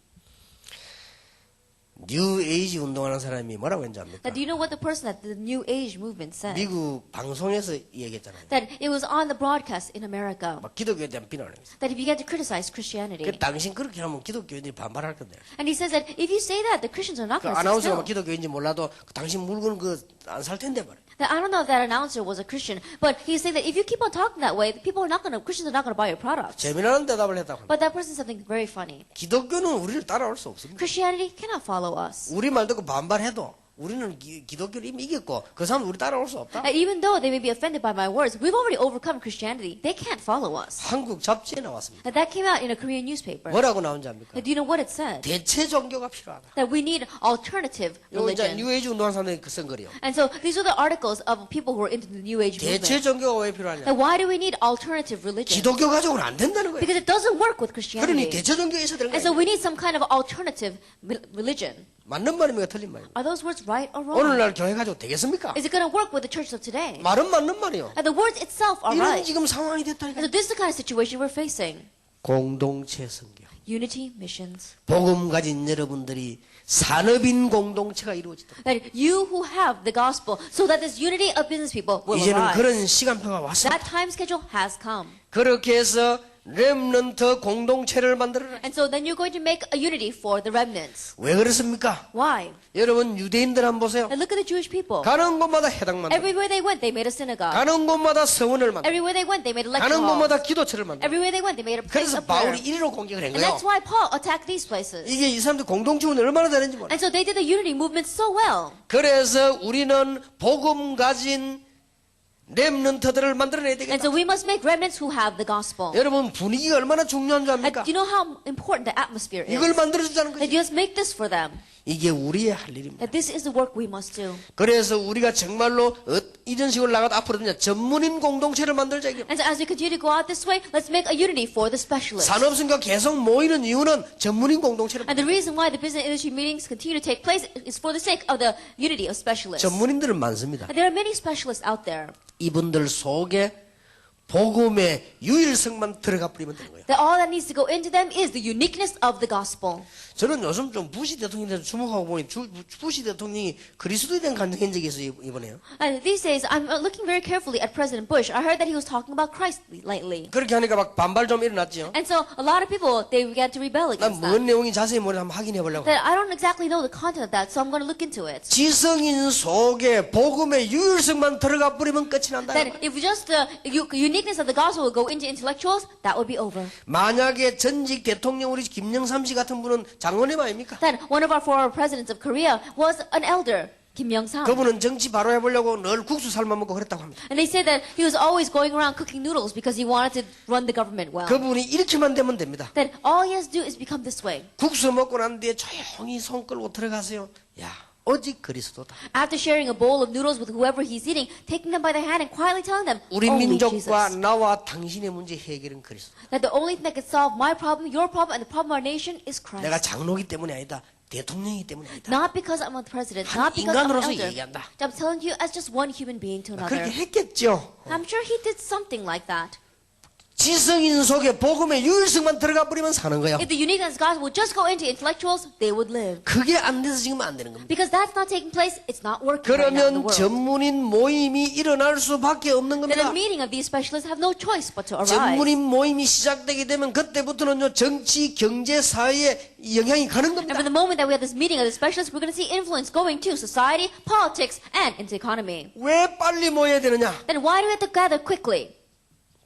뉴 에이지 운동하는 사람이 뭐라고 했는지 압니까? That do you know what the person at the New Age movement said? 미국 방송에서 얘기했잖아요. That it was on the broadcast in America. 막 기독교에 대한 비난을 했어요. That he began to criticize Christianity. 그 당신 그렇게 하면 기독교인들이 반발할 건데. And he says that if you say that, the Christians are not 그 going to sit 아나운서가 막 still. 기독교인지 몰라도 당신 물건 그 안 살 텐데 말이야. That I don't know if that announcer was a Christian, but he's saying that if you keep on talking that way, Christians are not going to buy your products. 재미나는 대답을 했다고 합니다. But that person said something very funny. 기독교는 우리를 따라올 수 없습니다. Christianity cannot follow us. 우리 말 듣고 반발해도 우리는 기독교를 이미 이겼고 그 사람 우리 따라올 수 없다. And even though they may be offended by my words, we've already overcome Christianity. They can't follow us. 한국 잡지에 나왔습니다. That came out in a Korean newspaper. 뭐라고 나온지 압니까? Do you know what it said? 대체 종교가 필요하다. That we need alternative 이거 이제 religion. 뉴에이지 운동하는 사람들이 그 쓴 거리요. And so these are the articles of people who are into the New Age 대체 movement. 종교가 왜 필요하냐? That why do we need alternative religion? 기독교 가족은 안 된다는 거예요. Because it doesn't work with 그러니 Christianity. 대체 종교가 있어야 되는 And so 거예요. we need some kind of alternative religion. 맞는 말입니까? 틀린 말입니까? Are those words right or wrong? 오늘날 교회 가족 되겠습니까? Is it going to work with the church of today? 말은 맞는 말이요. And the words itself are 이런 right. 지금 상황이 And 됐다니까. so this is the kind of situation we're facing. 공동체 성경. Unity missions. 복음 가진 여러분들이 산업인 공동체가 이루어지다. That you who have the gospel, so that this unity of business people will 이제는 arise. 그런 시간표가 왔습니다. That time schedule has come. 그렇게 해서 렘넌트 공동체를 만들어라. And so then you're going to make a unity for the remnants. 왜 그렇습니까? Why? 여러분 유대인들 한번 보세요. And look at the Jewish people. 가는 곳마다 회당 만들어. Everywhere they went, they made a synagogue. 가는 곳마다 서원을 만들어. Everywhere they went, they made a lecture 가는 hall. 곳마다 기도처를 만들어. Everywhere they went, they made a place 그래서 of prayer. 바울이 이리로 공격을 한 And 거예요. that's why Paul attacked these places. 이게 이 사람들 공동체 운동이 얼마나 되는지 몰라요. And so they did the unity movement so well. 그래서 우리는 복음 가진 렘넌트들을 만들어내야 And 되겠다. so we must make remnants who have the gospel. 여러분 분위기가 얼마나 중요한 줄 And 압니까? do you know how important the atmosphere is? 이걸 만들어주자는 That 거지. you just make this for them. 이게 우리의 할 일입니다. That this is the work we must do. 그래서 우리가 정말로 이런 식으로 나가도 앞으로는 전문인 공동체를 만들자 이게. And so as we continue to go out this way, let's make a unity for the specialists. 산업성과 계속 모이는 이유는 전문인 공동체를 And the reason why the business industry meetings continue to take place is for the sake of the unity of specialists. 전문인들은 많습니다. And there are many specialists out there. 이분들 속에 복음의 유일성만 들어가 버리면 되는 거예요. That all that needs to go into them is the uniqueness of the gospel. 저는 요즘 좀 부시 대통령에 대해서 주목하고 보니 부시 대통령이 그리스도에 대한 간증한 적이 있어요 이번에요. And these days, I'm looking very carefully at President Bush. I heard that he was talking about Christ lately. 그렇게 하니까 막 반발 좀 일어났죠. And so a lot of people, they began to rebel against 난 that. 뭔 내용이 자세히 뭐를 한번 확인해 보려고. That I don't exactly know the content of that, so I'm going to look into it. 지성인 속에 복음의 유일성만 들어가 버리면 끝이 난다. That if just the uniqueness of the gospel will go into intellectuals, that would be over. 만약에 전직 대통령 우리 김영삼 씨 같은 분은 장로님 아닙니까? That one of our former presidents of Korea was an elder, Kim Young-sam. 그분은 정치 바로 해보려고 늘 국수 삶아 먹고 그랬다고 합니다. And they said that he was always going around cooking noodles because he wanted to run the government well. 그분이 이렇게만 되면 됩니다. That all he has to do is become this way. 국수 먹고 난 뒤에 조용히 손 끌고 들어가세요. 야, 오직 그리스도다. After sharing a bowl of noodles with whoever he's eating, taking them by the hand and quietly telling them, 우리 only 민족과 Jesus. 나와 당신의 문제 해결은 그리스도. That the only thing that can solve my problem, your problem, and the problem of our nation is Christ. 내가 장로기 때문이 아니다. 대통령이기 때문이 아니다. Not because I'm a president, 한 not because I'm an 인간으로서 elder. 얘기한다. I'm telling you as just one human being to 그렇게 another. 했겠죠. I'm sure he did something like that. 지성인 속에 복음의 유일성만 들어가 버리면 사는 거예요. If the uniqueness of God would just go into intellectuals, they would live. 그게 안 돼서 지금 안 되는 겁니다. Because that's not taking place, it's not working right now in the 그러면 world. 전문인 모임이 일어날 수밖에 없는 Then the 겁니다. meeting of these specialists have no choice but to arise. 전문인 모임이 시작되게 되면 그때부터는요 정치, 경제, 사회에 영향이 가는 And 겁니다. from the moment that we have this meeting of the specialists, we're going to see influence going to society, politics, and into economy. 왜 빨리 모여야 되느냐? Then why do we have to gather quickly?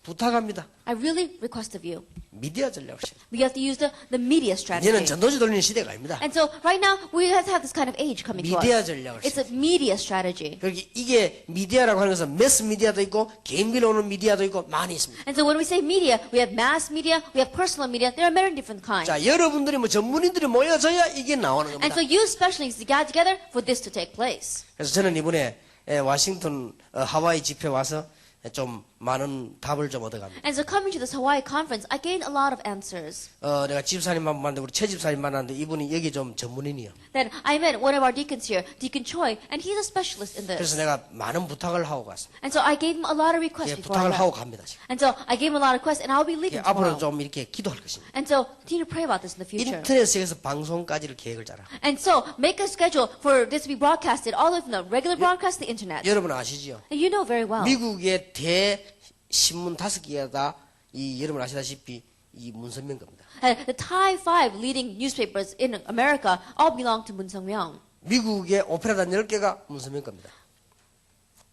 부탁합니다. I really request of you. 미디어 전략을 써요. We have to use the media strategy. 이제는 전도지 돌리는 시대가 아닙니다. And so right now, we have to have this kind of age coming to 미디어 us. 전략을 It's 써요. a media strategy. 그렇게 이게 미디어라고 하는 것은 매스 미디어도 있고 개인비로 오는 미디어도 있고 많이 있습니다. And so when we say media, we have mass media, we have personal media. There are many different kinds. 자, 여러분들이 뭐 전문인들이 모여져야 이게 나오는 And 겁니다. so you specialists got together for this to take place. 그래서 저는 이번에 워싱턴 하와이 집회 와서 좀 많은 답을 좀 얻어갑니다. And so coming to this Hawaii conference, I gained a lot of answers. 내가 집사님 만났는데 우리 최 집사님 만났는데 이분이 여기 좀 전문인이요. Then I met one of our deacons here, Deacon Choi, and he's a specialist in 그래서 this. 내가 많은 부탁을 하고 갔습니다. And so I gave him a lot of requests 예, before I 부탁을 하고 left. 갑니다. 지금. And so I gave him a lot of requests, and I'll be 예, leaving 앞으로 tomorrow. 좀 이렇게 기도할 것입니다. And so continue to pray about this in the future. 인터넷에서 방송까지를 계획을 짜라. And so make a schedule for this to be broadcasted all the way from the regular broadcast to the internet. 여러분 아시죠? And you know very well. 미국의 대 신문 5개가 이 여러분 아시다시피 이 문선명 겁니다. The Thai 5 leading newspapers in America all belong to Moon Sung-myung. 미국의 오페라단 10개가 문선명 겁니다.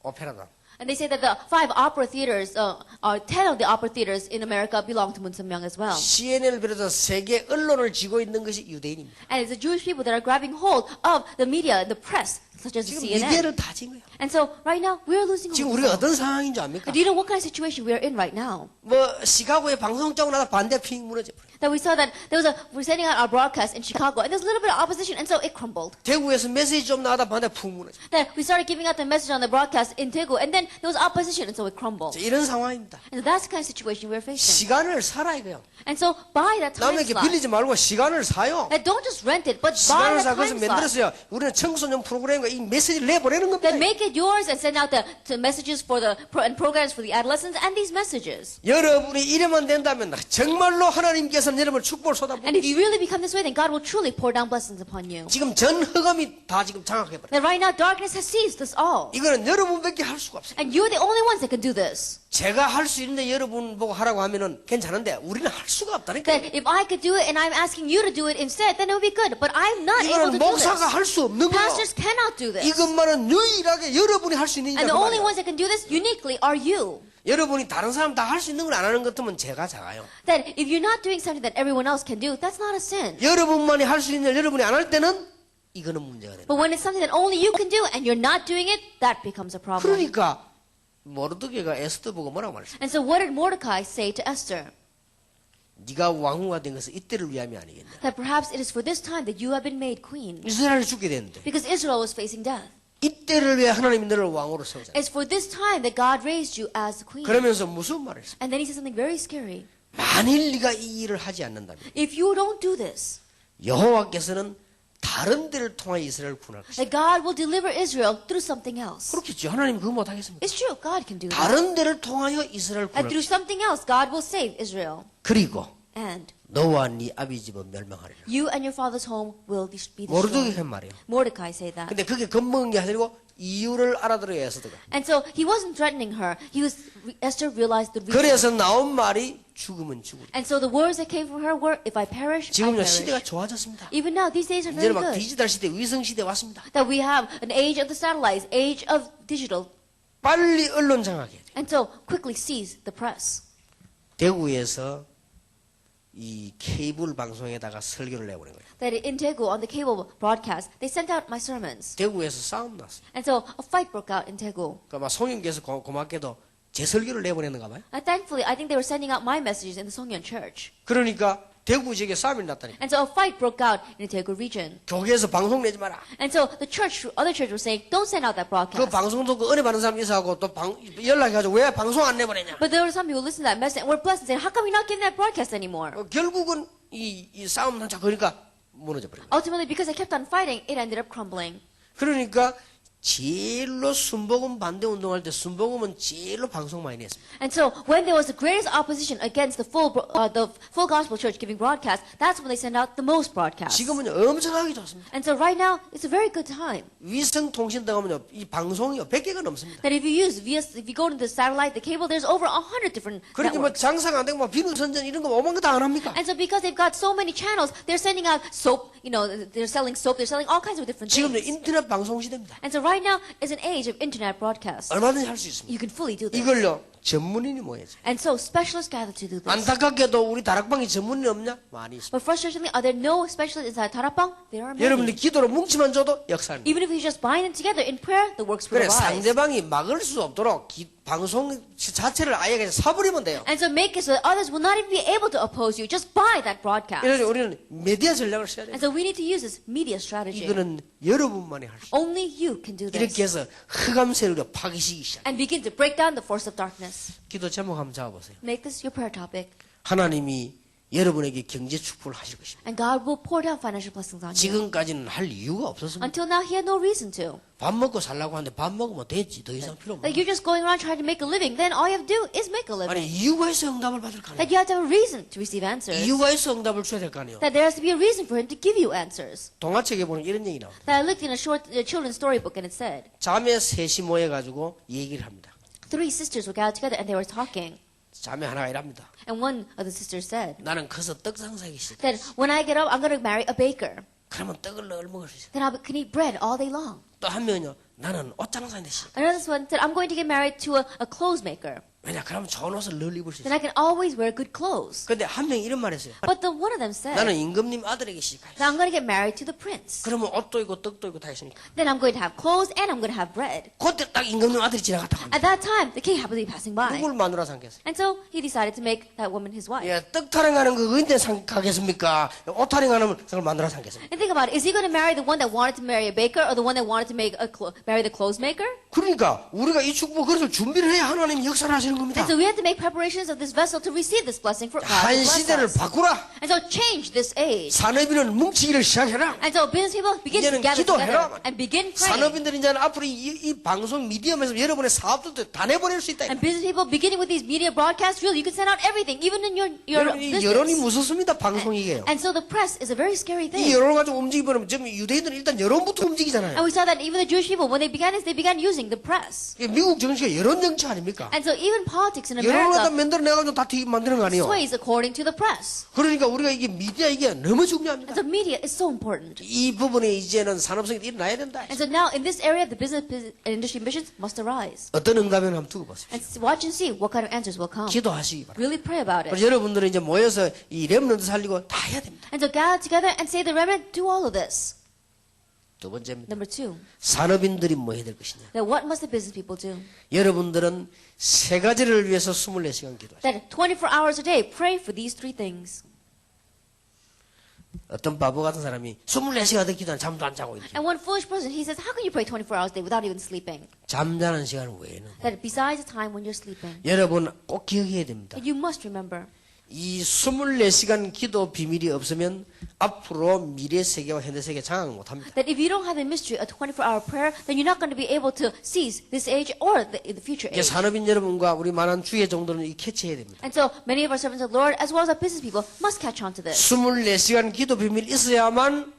오페라단. And they say that the 5 opera theaters, 10 of the opera theaters in America belong to Moon Sung-myung as well. CNN을 비롯해서 세계 언론을 쥐고 있는 것이 유대인입니다. And it's the Jewish people that are grabbing hold of the media, the press, such as the 지금 CNN. 미디어를 다 진 거예요. And so right now we're losing 지금 hold 우리가 of it. 어떤 상황인 줄 압니까? Do you know what kind of situation we are in right now? 뭐 시카고에 방송 짜고 나서 반대 핑 무너져 버려. That we saw that we're sending out our broadcast in Chicago, and there's a little bit of opposition, and so it crumbled. 대구에서 메시지 좀 나가다 반대 푹 무너져. Then we started giving out the message on the broadcast in Daegu, and then there was opposition, and so it crumbled. 이런 상황입니다. And so that's the kind of situation we're facing. 시간을 살아 이거요. And so buy that time 남에게 slot. 빌리지 말고 시간을 사요. That don't just rent it, but 시간을 buy that 사 그래서 time slot. 만들었어요. 우리는 청소년 프로그램과 이 메시지를 내보내는 겁니다. Then make it yours and send out the messages for and programs for the adolescents and these messages. 여러분이 이래만 된다면 정말로 하나님께서는 여러분을 축복을 쏟아부어. And if you really become this way, then God will truly pour down blessings upon you. 지금 전 흑암이 다 지금 장악해버려. That right now darkness has seized us all. 이거는 여러분밖에 할 수가 없어요. And you're the only ones that can do this. 제가 할 수 있는데 여러분 보고 하라고 하면은 괜찮은데 우리는 할 수가 없다니까. That if I could do it and I'm asking you to do it instead, then it would be good. But I'm not able 이거는 to do 목사가 this. 할 수 없는 거예요. Pastors cannot do this. 이것만은 유일하게 여러분이 할 수 있는 And the 일이란 only 말이에요. ones that can do this uniquely are you. 여러분이 다른 사람 다 할 수 있는 걸 안 하는 것 같으면 제가 작아요. That if you're not doing something that everyone else can do, that's not a sin. 여러분만이 할 수 있는 일 여러분이 안 할 때는 이거는 문제가 됩니다. But when it's something that only you can do and you're not doing it, that becomes a problem. 그러니까 모르드게가 에스더 보고 뭐라고 말했어요? And so what did Mordecai say to Esther? 네가 왕후가 된 것은 이때를 위함이 아니겠냐. That perhaps it is for this time that you have been made queen. 이스라엘이 죽게 되는데 Because Israel was facing death. 이때를 위해 하나님이 너를 왕으로 세우자. It's for this time that God raised you as the queen. 그러면서 무슨 말을 했어요? And then he said something very scary. 만일 네가 이 일을 하지 않는다면 If you don't do this, 여호와께서는 다른 데를 통하여 이스라엘을 구원할 것이다. that God will deliver Israel through something else. 그렇겠죠. 하나님 그거 못하겠습니까? It's true, God can do that. 다른 데를 통하여 이스라엘을 And 구원할 through 것이다. something else, God will save Israel. 그리고 And 너와 네 아비 집은 멸망하리라. you and your father's home will be 모르드게 destroyed. 한 말이에요. Mordecai said that. 근데 그게 겁먹은 게 아니고 이유를 알아들어야 에스더가. And so he wasn't threatening her. Esther realized the reason. 그래서 나온 말이 죽으면 죽으리. And so the words that came from her were, if I perish, I 지금요 perish. 시대가 좋아졌습니다. Even now, these days are very 이제는 막 good. 디지털 시대, 위성 시대 왔습니다. That we have an age of the satellites, age of digital. 빨리 언론 장악해야 돼. And so quickly seize the press. 대구에서 이 케이블 방송에다가 설교를 내보낸 거예요. That in Daegu, on the cable broadcast, they sent out my sermons. 대구에서 싸움 났어요. And so a fight broke out in Daegu. 그러니까 막 송영교에서 고맙게도 제 설교를 내보냈는가 봐요. And thankfully, I think they were sending out my messages in the Songyeon church. 그러니까 대구 지역에 싸움이 났다니까. And so a fight broke out in the Daegu region. 교회에서 방송 내지 마라. And so the church, other church were saying, don't send out that 그 broadcast. 방송도 그 은혜 받는 사람 있어하고 또 연락해가지고 왜 방송 안 내보내냐. But there were some people who listened to that message and were blessed and said, how come you're not giving that broadcast anymore? 결국은 이 싸움 난자 그러니까 무너져 버린 거예요. Ultimately, because they kept on fighting, it ended up crumbling. 그러니까 제일로 순복음 반대 운동할 때 순복음은 제일로 방송 많이 냈습니다. And so, when there was the greatest opposition against the full gospel church giving broadcast, that's when they sent out the most broadcasts. 지금은 엄청나게 좋습니다. And so, right now, it's a very good time. 위성 통신 들어가면요 이 방송이요 100개가 넘습니다. That if you use if you go to the satellite, the cable, there's over 100 different 그렇게 뭐 networks. 장사가 안 되고 막 비누 선전 이런 거 오만 거 다 안 합니까? And so, because they've got so many channels, they're sending out soap. You know, they're selling soap. They're selling all kinds of different 지금도 things. 인터넷 방송 시대입니다. And so, right now is an age of internet broadcasts. 얼마든지 할 수 있습니다. You can fully do this. 이걸요 전문인이 모여야죠. And so, specialists gather to do this. 안타깝게도 우리 다락방에 전문인이 없냐? 많이 있습니다. But frustratingly, are there no specialists inside Tarapang? There are 여러분들 many. 기도로 뭉치만 줘도 역사입니다. Even if we just bind them together in prayer, the works will 그래 arise. 상대방이 막을 수 없도록 방송 자체를 아예 그냥 사버리면 돼요. And so make it so that others will not even be able to oppose you. Just buy that broadcast. 이래서 우리는 메디아 전략을 써야 돼요. And so we need to use this media strategy. 이거는 여러분만이 할 수 있어요. Only you can do 이렇게 this. 해서 흑암 세력을 파기시기 시작. And begin to break down the force of darkness. 기도 제목 한번 잡아보세요. Make this your prayer topic. 하나님이 여러분에게 경제 축복을 하실 것입니다. And God will pour down financial blessings on you. 지금까지는 할 이유가 없었습니다. Until now, He had no reason to. 밥 먹고 살라고 하는데 밥 먹으면 됐지. 더 이상 필요 없는 Like you're just going around trying to make a living. Then all you have to do is make a living. 아니 이유가 있어 응답을 받을 거 아니에요. That you have to have a reason to receive answers. 이유가 있어 응답을 줘야 될 거 아니에요. That there has to be a reason for Him to give you answers. 동화책에 보면 이런 얘기 나옵니다. That I looked in a short children's storybook and it said, 자매 셋이 모여가지고 얘기를 합니다. 3 sisters were gathered together and they were talking. 자매 하나가 이랍니다. And one of the sisters said 나는 커서 떡 장사하기 싫다. that when I get up, I'm going to marry a baker. 그러면 떡을 늘 먹을 수 있어. Then I can eat bread all day long. 또 한 명은요. 나는 옷 장사하기 싫다. Another one said, I'm going to get married to a clothes maker. 왜냐? 그러면 좋은 옷을 늘 입을 수 Then 있어. I can always wear good clothes. 근데 한 명이 이런 말 했어요. But the one of them said, 나는 임금님 아들에게 시집가야 that I'm going to get married to the prince. 그러면 옷도 있고 떡도 있고 다 있으니까. Then I'm going to have clothes and I'm going to have bread. 그때 딱 임금님 아들이 지나갔다 합니다. At that time, the king happened to be passing by. 누굴 마누라 삼겠어요? And so he decided to make that woman his wife. 예, 떡 타령하는 거 언제 삼가겠습니까? 옷 타령하는 걸 마누라 삼겠습니까? And think about it. Is he going to marry the one that wanted to marry a baker or the one that wanted to marry the clothes maker? 그러니까 우리가 이 축복 그릇을 준비를 해야 하나님 역사를 하시는 겁니다. And so we have to make preparations of this vessel to receive this blessing for God 한 to bless 시대를 us. 바꾸라. And so change this age. 산업인은 뭉치기를 시작해라. And so business people begin to 이제는 gather 기도해라. together and begin praying. 산업인들이 이제는 앞으로 이 방송 미디어에서 여러분의 사업들도 다 내보낼 수 있다. And business people beginning with these media broadcasts, really, you can send out everything, even in your 여러분 이 여론이 business. 무섭습니다. 방송이게요. And so the press is a very scary 이 thing. 여론을 가지고 움직이면 지금 유대인들은 일단 여론부터 움직이잖아요. And we saw that even the Jewish people, when they began this, they began using the press. 이게 미국 정치가 여론 정치 아닙니까? And so even politics in 여러 가지 America 만들어내가지고 다 만드는 거 아니에요? sways according to the press. 그러니까 우리가 이게 미디어 이게 너무 중요합니다. And so media is so important. 이 부분에 이제는 산업성이 일어나야 된다. And so now in this area, the business and industry missions must arise. 어떤 응답을 한번 두고 보십시오. And watch and see what kind of answers will come. 기도하시기 바랍니다. Really pray about 그래서 it. 여러분들은 이제 모여서 이 렘넌트 살리고 다 해야 됩니다. And so gather together and say the remnant, do all of this. 두 번째입니다. Number 2, 산업인들이 뭐 해야 될 것이냐. that what must the business people do? 여러분들은 세 가지를 위해서 24시간 기도하십시오. That 24 hours a day, pray for these 3 things. 어떤 바보 같은 사람이 24시간 기도하는 잠도 안 자고 이렇게. And one foolish person, he says, how can you pray 24 hours a day without even sleeping? 잠자는 시간 외에는 That besides the time when you're sleeping, 여러분 꼭 기억해야 됩니다. that you must remember 이 24시간 기도 비밀이 없으면 앞으로 미래 세계와 현대 세계 장악 못합니다. that if you don't have the mystery of 24-hour prayer, then you're not going to be able to seize this age or the future 이제 age. 산업인 여러분과 우리 많은 주의 정도는 이 캐치해야 됩니다. And so many of our servants of the Lord, as well as our business people, must catch on to this. 24시간 기도 비밀이 있어야만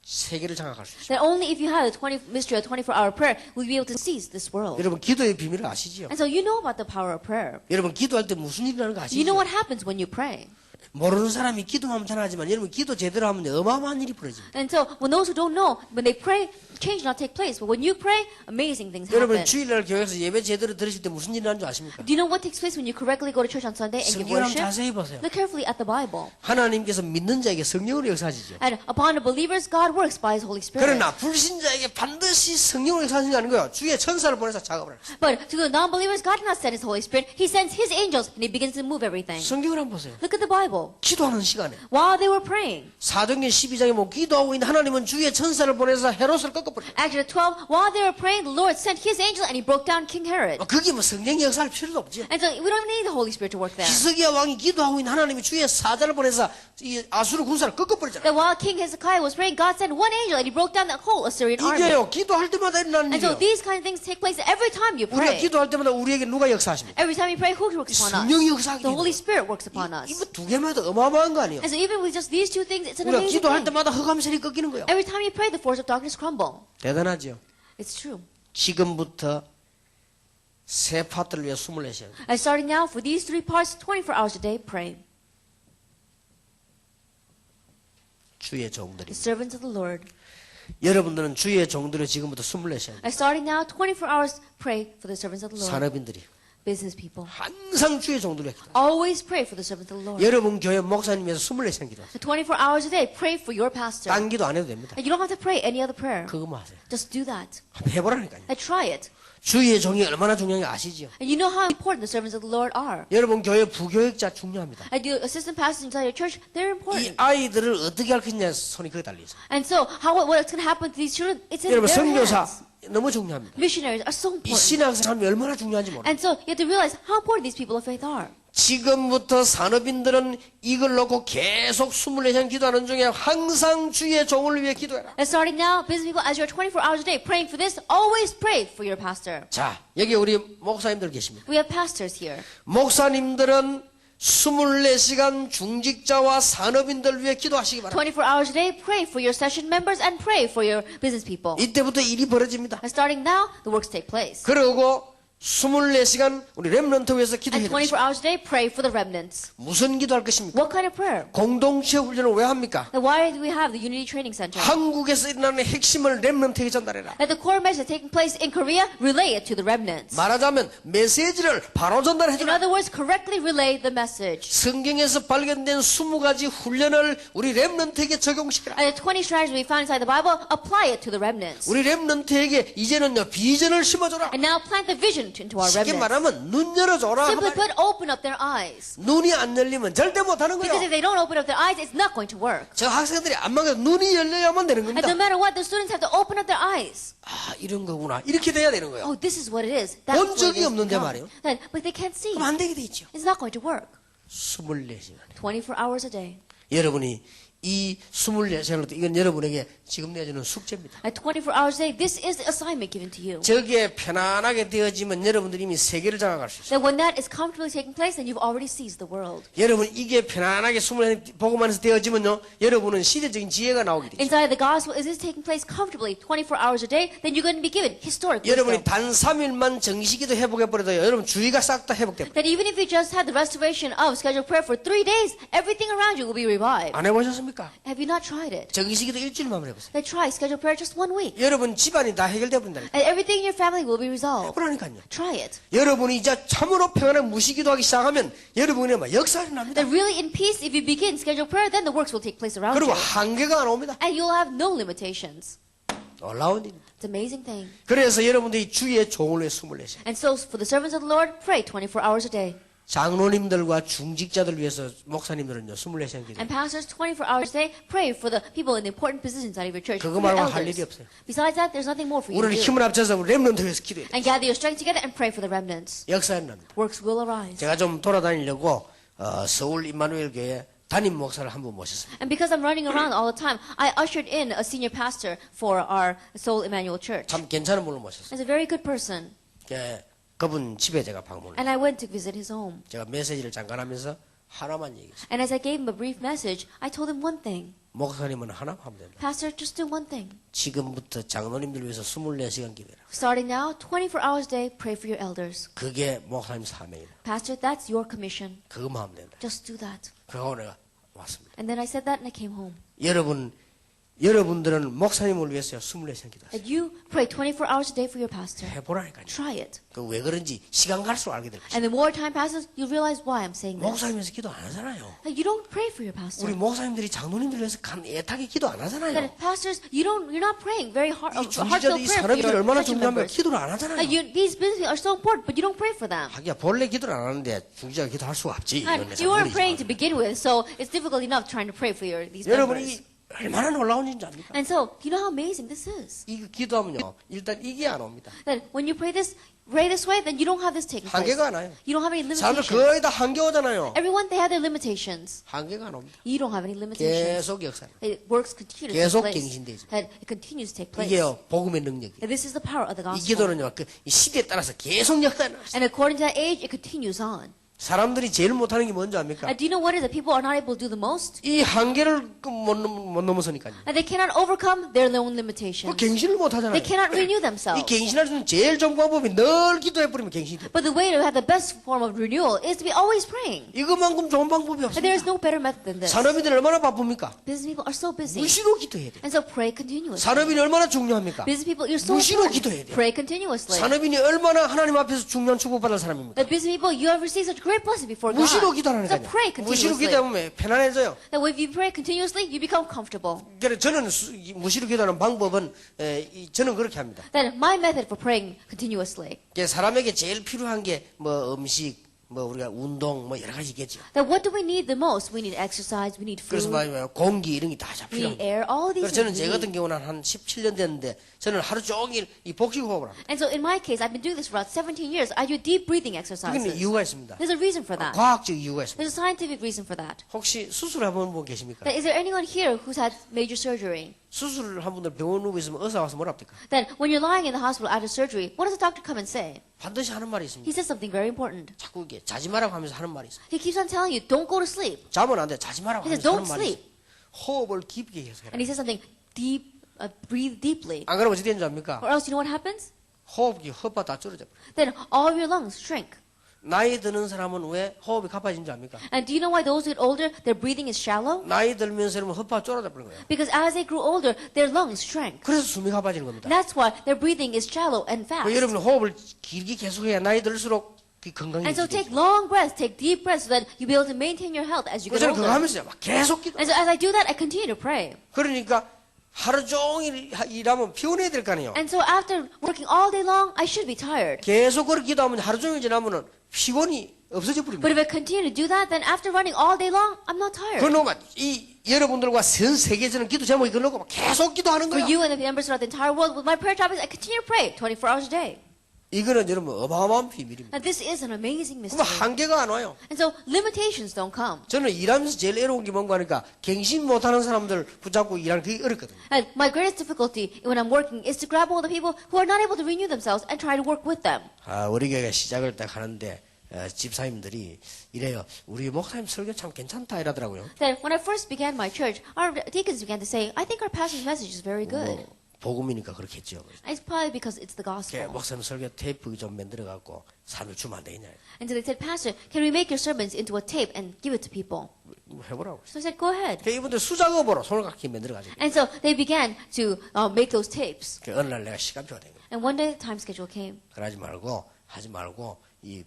세계를 장악할 수 있습니다. That only if you have the mystery of 24-hour prayer, will you be able to seize this world. 여러분 기도의 비밀을 아시죠? And so you know about the power of prayer. 여러분 기도할 때 무슨 일이 나는 거 You know 아시죠? what happens when you pray. 모르는 사람이 기도하면 잘하지만 여러분 기도 제대로 하면 어마어마한 일이 벌어집니다. And so when those who don't know, when they pray, change not take place. But when you pray, amazing things 여러분 happen. 주일날 교회에서 예배 제대로 들으실 때 무슨 일이 나는 줄 아십니까? Do you know what takes place when you correctly go to church on Sunday and give 성경을 한번 worship? 자세히 보세요. Look carefully at the Bible. 하나님께서 믿는 자에게 성령으로 역사하시죠. And upon the believers, God works by His Holy Spirit. 그러나 불신자에게 반드시 성령으로 역사하시는 게 아닌 거예요. 주의 천사를 보내서 작업을 하세요. But to the non-believers, God did not send His Holy Spirit. He sends His angels and He begins to move everything. 성경을 한번 보세요. Look at the Bible. 기도하는 시간에 While they were praying, 사도행전 12장에 뭐 기도하고 있는 하나님은 주의 천사를 보내서 헤롯을 꺾어버려요. Acts 12, while they were praying, the Lord sent His angel and He broke down King Herod. 그게 뭐 성령의 역사할 필요도 없죠. And so we don't need the Holy Spirit to work there. 히스기야 왕이 기도하고 있는 하나님이 주의 사자를 보내서 이 아수르 군사를 꺾어버리잖아요. That while King Hezekiah was praying, God sent one angel and He broke down the whole Assyrian army. 이게요 기도할 때마다 일어나는 And so 일이에요. these kind of things take place every time you 우리가 pray. 기도할 때마다 우리에게 누가 역사하십니까? Every time you pray, who works upon us? 성령이 역사하기 The Holy 때문에 Spirit works upon us. 이거 두 개만 해도 어마어마한 거 아니에요? And so even with just these 2 things, it's an 우리가 amazing 기도할 thing. 때마다 흑암셀이 꺾이는 거예요. Every time you pray, the force of darkness crumble. 대단하죠. It's true. 지금부터 세 파트를 위해 24시간. And starting now, for these 3 parts, 24 hours a day, pray. 주의 종들이. The servants of the Lord. 여러분들은 주의 종들을 지금부터 24시간. And starting now, 24 hours, pray for the servants of the Lord. 산업인들이 Business people. 항상 주의 종들을 기도. Always pray for the servants of the Lord. 여러분 교회 목사님에서 24시간 기도하세요. So 24 hours a day, pray for your pastor. 딴 기도 안 해도 됩니다. And you don't have to pray any other prayer. 그거만 하세요. Just do that. 한번 해보라니까요. And try it. 주의 종이 얼마나 중요한지 아시죠? And you know how important the servants of the Lord are. 여러분 교회 부교육자 중요합니다. And the assistant pastors inside your church, they're 이 important. 아이들을 어떻게 할 것이냐 손이 거기 달려 있어요. And so, what's going to happen to these children? It's in 여러분 their 선교사 hands. 너무 중요합니다. Missionaries are so 이 important. 신앙생활이 얼마나 중요한지 몰라요. And so, you have to realize how important these people of faith are. 지금부터 산업인들은 이걸 놓고 계속 24시간 기도하는 중에 항상 주의 종을 위해 기도해라. And starting now, business people, as you're 24 hours a day praying for this, always pray for your pastor. 자, 여기 우리 목사님들 계십니다. We have pastors here. 목사님들은 24시간 중직자와 산업인들 위해 기도하시기 바랍니다. 24 hours a day, pray for your session members and pray for your business people. 이때부터 일이 벌어집니다. And starting now, the works take place. 그리고 24시간 우리 렘넌트 위해서 And 기도해야 24 됩니다. hours a day, pray for the remnants. 무슨 기도할 것입니까? What kind of prayer? 공동체 훈련을 왜 합니까? Then why do we have the Unity Training Center? 한국에서 일어나는 핵심을 렘넌트에게 전달해라. That the core message taking place in Korea, relay it to the remnants. 말하자면 메시지를 바로 In 전달해주라. other words, correctly relay the message. 성경에서 발견된 20가지 훈련을 우리 렘넌트에게 적용시키라. And the 20 strategies we found inside the Bible, apply it to the remnants. 우리 렘넌트에게 이제는요 비전을 심어줘라. And now plant the vision into our 쉽게 remnants. 말하면 눈 열어줘라. Simply put, open up their eyes. 눈이 안 열리면 절대 못하는 Because 거예요. if they don't open up their eyes, it's not going to work. 저 학생들이 안 막아도 눈이 열려야만 되는 And no 겁니다. matter what, the students have to open up their eyes. 아 이런 거구나. 이렇게 돼야 되는 거예요. Oh, this is what it is. That's 본 what it 적이 is. 없는데 become. 말이에요. Then, but they can't see. 그럼 안 되게 돼 있죠. It's not going to work. 24시간. 24 hours a day. 여러분이 이 24시간을 이건 여러분에게 지금 내주는 숙제입니다. At 24 hours a day, this is the assignment given to you. 저게 편안하게 되어지면 여러분들이 이미 세계를 장악할 수 있어요. That when that is comfortably taking place, then you've already seized the world. 여러분 이게 편안하게 24시간 보고만해서 되어지면요. 여러분은 시대적인 지혜가 나오게 되죠. Inside the gospel, is this taking place comfortably 24 hours a day, then you're going to be given historic 여러분이 wisdom. 단 3일만 정식기도 회복해버려도 여러분 주의가 싹 다 회복됩니다. That even if you just had the restoration of scheduled prayer for 3 days, everything around you will be revived. 안 해보셨습니까? Have you not tried it? 정식기도 일주일만 해보세요. Then try scheduled prayer just 1 week. 여러분 집안이 다 해결돼 버린다니까. And everything in your family will be resolved. 그러니까요. Try it. 여러분이 이제 참으로 평안한 무시기도 하기 시작하면 여러분이 막 역사가 납니다. That really in peace, if you begin scheduled prayer, then the works will take place around 그리고 you. 한계가 안 옵니다. And you'll have no limitations. 놀라운 일입니다. It's an amazing thing. 그래서 여러분들이 주의 종을 위해 24시간. And so for the servants of the Lord, pray 24 hours a day. 장로님들과 중직자들 위해서 목사님들은요 24시간 기도. And pastors, 24 hours a day, pray for the people in the important positions out of your church. 그거 for your 말고 할 elders. 일이 없어요. Besides that, there's nothing more for you to 우리는 do. 힘을 합쳐서 렘넌트 위해서 기도해야 돼. And gather your strength together and pray for the remnants. 역사는 납니다. Works will arise. 제가 좀 돌아다니려고 서울 임마누엘 교회 담임 목사를 한 분 모셨습니다. And because I'm running around all the time, I ushered in a senior pastor for our Seoul Emmanuel Church. 참 괜찮은 분을 모셨어요. He's a very good person. 예, 그분 집에 제가 방문을. And I went to visit his home. 제가 메시지를 잠깐 하면서 하나만 얘기했어요. And as I gave him a brief message, I told him one thing. 목사님은 하나만 하면 됩니다. Pastor, just do one thing. 지금부터 장로님들 위해서 24시간 기도해라. Starting now, 24 hours a day, pray for your elders. 그게 목사님 사명이다. Pastor, that's your commission. 그것만 하면 된다. Just do that. 그러고 내가 왔습니다. And then I said that and I came home. 여러분들은 목사님을 위해서 24시간 기도하세요. That you pray 24 hours a day for your pastor. 해보라니까요. Try it. 그 왜 그런지 시간 갈수록 알게 될 것이다. And the more time passes, you realize why I'm saying this. 목사님에서 기도 안 하잖아요. That you don't pray for your pastor. 우리 목사님들이 장로님들 위해서 애타게 기도 안 하잖아요. That pastors, you're not praying very hard, 이 heartfelt 중직자들 이 prayer for 사람들이 your 얼마나 church 중요하면 members. 기도를 안 하잖아요. These business are so important, but you don't pray for them. 하기야 본래 기도를 안 하는데 중직자가 기도할 수가 없지. And 이런 you weren't 데서 praying to begin with, so it's difficult enough trying to pray for these members. 여러분이 얼마나 놀라운 일인지 압니까? And so, you know how amazing this is? 이 기도하면요 일단 이게 안 옵니다. That when you pray this way, then you don't have this taking place. 한계가 안 와요. You don't have any 사람들 limitations. 거의 다 한계 오잖아요. Everyone, they have their limitations. 한계가 안 옵니다. You don't have any limitations. 계속 역사. It works continuously. 계속 Take place. 갱신되죠. That it continues to take place. 이게요 복음의 능력이에요. And this is the power of the 이 gospel. 기도는요 이 시대에 따라서 계속 역사에 나왔어요. And according to that age, it continues on. 사람들이 제일 못하는 게 뭔지 압니까? Do you know what it is that people are not able to do the most? 이 한계를 못 넘어서니까요. And they cannot overcome their own 그 limitations. 갱신을 못 하잖아요. They cannot renew 이 themselves. 갱신할 수 있는 제일 좋은 방법이 늘 기도해 버리면 갱신이 돼. But the way to have the best form of renewal is to be always praying. 이것만큼 좋은 방법이 And there is 없습니다. no better method than this. 산업인들 얼마나 바쁩니까? Business people are so busy. 무시로 기도해야 돼. And so pray continuously. 산업인이 얼마나 중요합니까? Business people, you're so 무시로 important. 기도해야 돼요. Pray continuously. 산업인이 얼마나 하나님 앞에서 중요한 축복받을 사람입니까? The business people, you have received such great blessing before God. 무시로 So 기도하니까요. pray 무시로 continuously. 기도하면 편안해져요. That if you pray continuously, you become comfortable. 그래서 저는 이 무시로 기도하는 방법은 저는 그렇게 합니다. That my method for praying continuously. 사람에게 제일 필요한 게 뭐 음식, 뭐 우리가 운동, 뭐 여러 가지 있겠죠. That what do we need the most? We need exercise, we need 그래서 food, 뭐 공기 이런 게 다 we need 필요합니다. air, all these 그래서 저는 things 제 we 같은 need. 경우는 한 17년 됐는데 저는 하루 종일 이 복식호흡을 합니다. And so in my case, I've been doing this for about 17 years. I do deep breathing 그게 exercises. 이유가 있습니다. There's a reason for that. 과학적 이유가 있습니다. There's a scientific reason for that. 혹시 수술해본 분 계십니까? That is there anyone here who's had major surgery? 수술을 한 분들 병원 누워 있으면 의사 와서 뭐라 합니까? That when you're lying in the hospital after surgery, what does the doctor come and say? 반드시 하는 말이 있습니다. He says something very important. 자꾸 이게 자지 마라고 하면서 하는 말이 있어요. He keeps on telling you, don't go to sleep. 자면 안 돼. 자지 마라고 He says, 하면서 don't 하는 말이 있어요. sleep. 호흡을 깊게 해서 해라. And he says something deep, breathe deeply. 안 그러면 어떻게 되는지 압니까? Or else you know what happens? 호흡기 헛바 다 줄어져 버려요. Then all of your lungs shrink. 나이 드는 사람은 왜 호흡이 가빠진 줄 압니까? And do you know why those who get older, their breathing is shallow? 나이 들면서 여러분 헛바 줄어져 버린 거예요. Because as they grew older, their lungs shrank. 그래서 숨이 가빠지는 겁니다. And that's why their breathing is shallow and 그 fast. 여러분 호흡을 길게 계속해야 나이 들수록 그 And so 건강해지죠. take long breaths, take deep breaths so that you'll be able to maintain your health as you get 저는 그거 older. 하면서 막 계속 기도. And so as I do that, I continue to pray. 그러니까 하루 종일 일하면 피곤해야 될 거 아니에요. And so after working all day long, I should be tired. 계속 그렇게 기도하면 하루 종일 지나면은 피곤이 없어져 But 버립니다. if I continue to do that, then after running all day long, I'm not tired. 그놈아 이 여러분들과 전 세계에서는 기도 제목이 그렇고 계속 기도하는 For 거야. you and the members throughout the entire world, with my prayer topics, I continue to pray 24 hours a day. 이거는 여러분 어마어마한 비밀입니다. Now this is an amazing 그럼 mystery. 한계가 안 와요. And so limitations don't come. 저는 일하면서 제일 애로운 게 뭔가 하니까 갱신 못하는 사람들 붙잡고 일하는 게 어렵거든요. And my greatest difficulty when I'm working is to grab hold of people who are not able to renew themselves and try to work with them. 우리 교회가 시작을 딱 하는데 집사님들이 이래요. 우리 목사님 설교 참 괜찮다 이러더라고요. Then when I first began my church, our deacons began to say, I think our pastor's message is very good. 복음이니까 그렇겠죠. And it's probably because it's the gospel. 목사님 설교 테이프 좀 만들어 갖고 사람을 주면 안 되겠냐. And so they said, Pastor, can we make your sermons into a tape and give it to people? 해보라고. So I said, go ahead. 이분들 수작업으로 손을 갖게 만들어 가지고. And so they began to make those tapes. 어느 날 내가 시간표가 된 거예요. And one day, time schedule came. 그러지 말고 하지 말고 이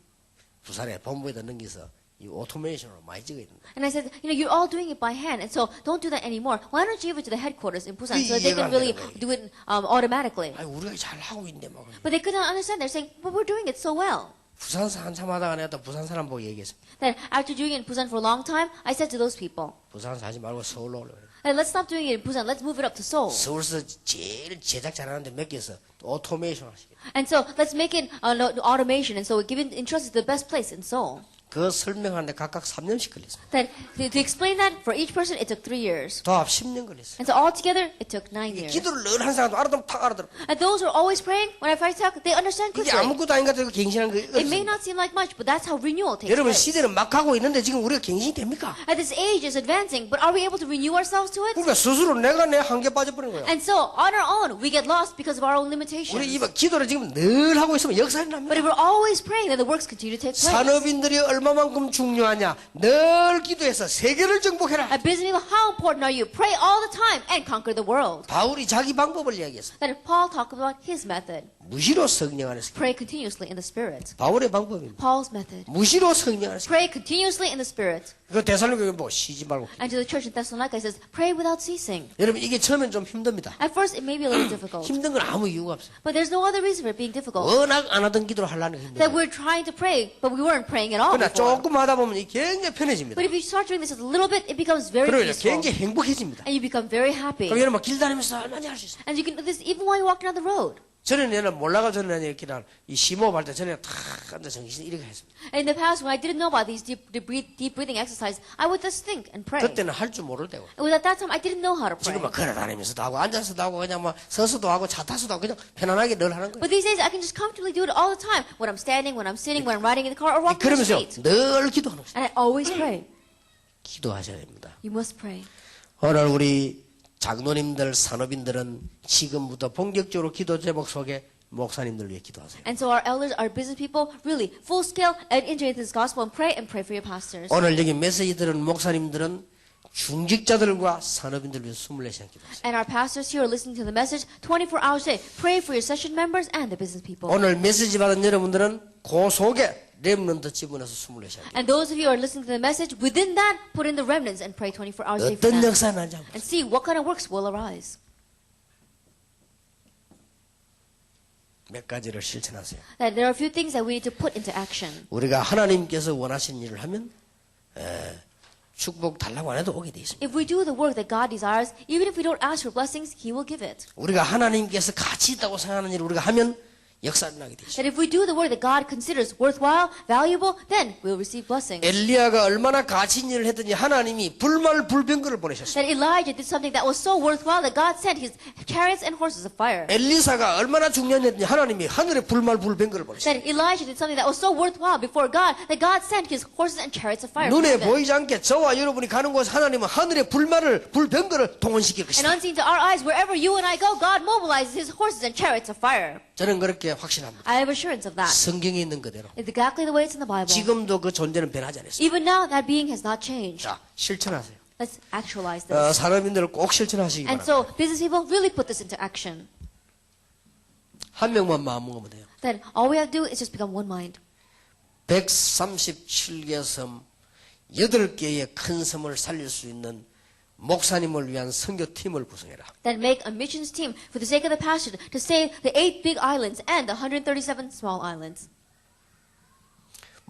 부산에 본부에다 넘겨서 이 오토메이션으로 많이 찍어야 된다. And I said, you're all doing it by hand, and so don't do that anymore. Why don't you give it to the headquarters in Busan so that they can really do it automatically? 우리가 잘 하고 있는데 막. But they couldn't understand. They're saying, but we're doing it so well. 부산서 한참 하다가 내가 또 부산 사람 보고 얘기했어. Then after doing it in Busan for a long time, I said to those people, 부산서 하지 말고 서울로 오래. let's stop doing it in Busan. Let's move it up to Seoul. 서울서 제일 제작 잘하는데 맡겨서 오토메이션 하시게. And so let's make it automation. And so we give it entrusted to the best place in Seoul. 그 설명하는데 각각 3년씩 걸렸어요. Then to explain that for each person, it took 3 years. 도합 10년 걸렸어요. And so altogether, it took 9 years. 기도를 늘 한 사람도 알아들으면 탁 알아들어. And those who are always praying, when I first talk, they understand 이게 quickly. 아무것도 아닌 것 같아도 갱신한 거 It may 없습니다. not seem like much, but that's how renewal takes 여러분 place. 시대는 막 가고 있는데 지금 우리가 갱신이 됩니까? At this age is advancing, but are we able to renew ourselves to it? 그러니까 스스로 내가 내 한계 빠져버린 거예요. And so, on our own, we get lost because of our own limitations. 우리 이 기도를 지금 늘 하고 있으면 역사가 But 납니다. if we're always praying, then the works continue to take place. 산업인들이 얼마만큼 중요하냐? 늘 기도해서 세계를 정복해라. At busy people, how important are you? Pray all the time and conquer the world. 바울이 자기 방법을 이야기했어. Then Paul talked about his method. 무시로 성령 안에서. Pray continuously in the Spirit. 바울의 방법입니다. Paul's method. 무시로 성령 안에서. Pray continuously in the Spirit. 그 대살로교회 뭐 쉬지 말고. And to the church in Thessalonica, it says, pray without ceasing. 여러분 이게 처음엔 좀 힘듭니다. At first, it may be a little difficult. 힘든 건 아무 이유가 없어요. But there's no other reason for it being difficult. 워낙 안 하던 기도를 하려는 게 That 힘들어요. we're trying to pray, but we weren't praying at all 그러나 before. 조금 하다 보면 이게 굉장히 편해집니다. But if you start doing this a little bit, it becomes very 그리고 peaceful. 굉장히 행복해집니다. And you become very happy. 그럼 여러분 길 다니면서 얼마나 할 수 있어요. And you can do this even while you're walking down the road. 전에는 몰라가 전에는 이렇게 이 심호흡할 때 전에 탁 앉아 정신 이렇게 했습니다. And in the past, when I didn't know about these deep breathing exercises, I would just think and pray. 그때는 할 줄 모를 때고. And at that time, I didn't know how to pray. 지금은 걸어 다니면서도 하고 앉아서도 하고 그냥 막 서서도 하고 차 타서도 하고 그냥 편안하게 늘 하는 거예요. But these days, I can just comfortably do it all the time. When I'm standing, when I'm sitting, when I'm riding in the car, or walking on the 그러면서 street. 늘 기도하는 거예요. And I always pray. 기도하셔야 됩니다. You must pray. 오늘 우리 장로님들, 산업인들은 지금부터 본격적으로 기도 제목 속에 목사님들 위해 기도하세요. And so our elders, our business people, really full scale and integrate this gospel and pray for your pastors. 오늘 여기 메시지 들은 목사님들은 중직자들과 산업인들 위해 24시간 기도하세요. And our pastors here are listening to the message 24 hours a day. Pray for your session members and the business people. 오늘 메시지 받은 여러분들은 그 속에 렘넌트 집어넣어서 24시간. And those of you who are listening to the message, within that, put in the remnants and pray 24 hours a day for 어떤 them. 역사가 나는지 한번 And see what kind of works will arise. 몇 가지를 실천하세요. That there are a few things that we need to put into action. 우리가 하나님께서 원하시는 일을 하면 축복 달라고 안 해도 오게 돼 있습니다. If we do the work that God desires, even if we don't ask for blessings, He will give it. 우리가 하나님께서 가치 있다고 생각하는 일을 우리가 하면 역사가 나게 돼 있습니다. That if we do the work that God considers worthwhile, valuable, then we'll receive blessings. 엘리야가 얼마나 가치 있는 일을 했더니 하나님이 불말 불병거를 보내셨어요. That Elijah did something that was so worthwhile that God sent His chariots and horses of fire. 엘리사가 얼마나 중요한 일을 했더니 하나님이 하늘에 불말 불병거를 보내셨어요. That Elijah did something that was so worthwhile before God that God sent His horses and chariots of fire. from 눈에 heaven. 보이지 않게 저와 여러분이 가는 곳 하나님은 하늘의 불병거를 동원시킬 And 것이다. unseen to our eyes, wherever you and I go, God mobilizes His horses and chariots of fire. 저는 그렇게 확신합니다. I have assurance of that. 성경에 있는 그대로. It's exactly the way it's in the Bible. 지금도 그 존재는 변하지 않았습니다. Even now, that being has not changed. 자, 실천하세요. Let's actualize this. 산업인들을 꼭 실천하시기 And 바랍니다. so, business people really put this into action. 한 명만 마음 먹으면 돼요. Then all we have to do is just become one mind. 137개 섬, 8개의 큰 섬을 살릴 수 있는 목사님을 위한 선교팀을 구성해라. Then make a missions team for the sake of the pastor to save the 8 big islands and the 137 small islands.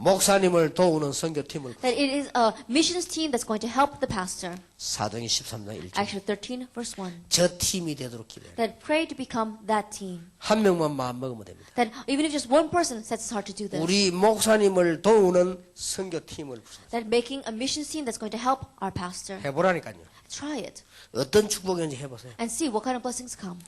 목사님을 도우는 선교팀을 That it is a missions team that's going to help the pastor. 사도행 13장 1절. Actually, 13 verse 1. 저 팀이 되도록 기도해요. That pray to become that team. 한 명만 마음 먹으면 됩니다. That even if just one person sets his heart to do this. 우리 목사님을 도우는 선교팀을 That making a missions team that's going to help our pastor. 해보라니까요. Try it. 어떤 축복인지 해보세요. And see what kind of blessings come.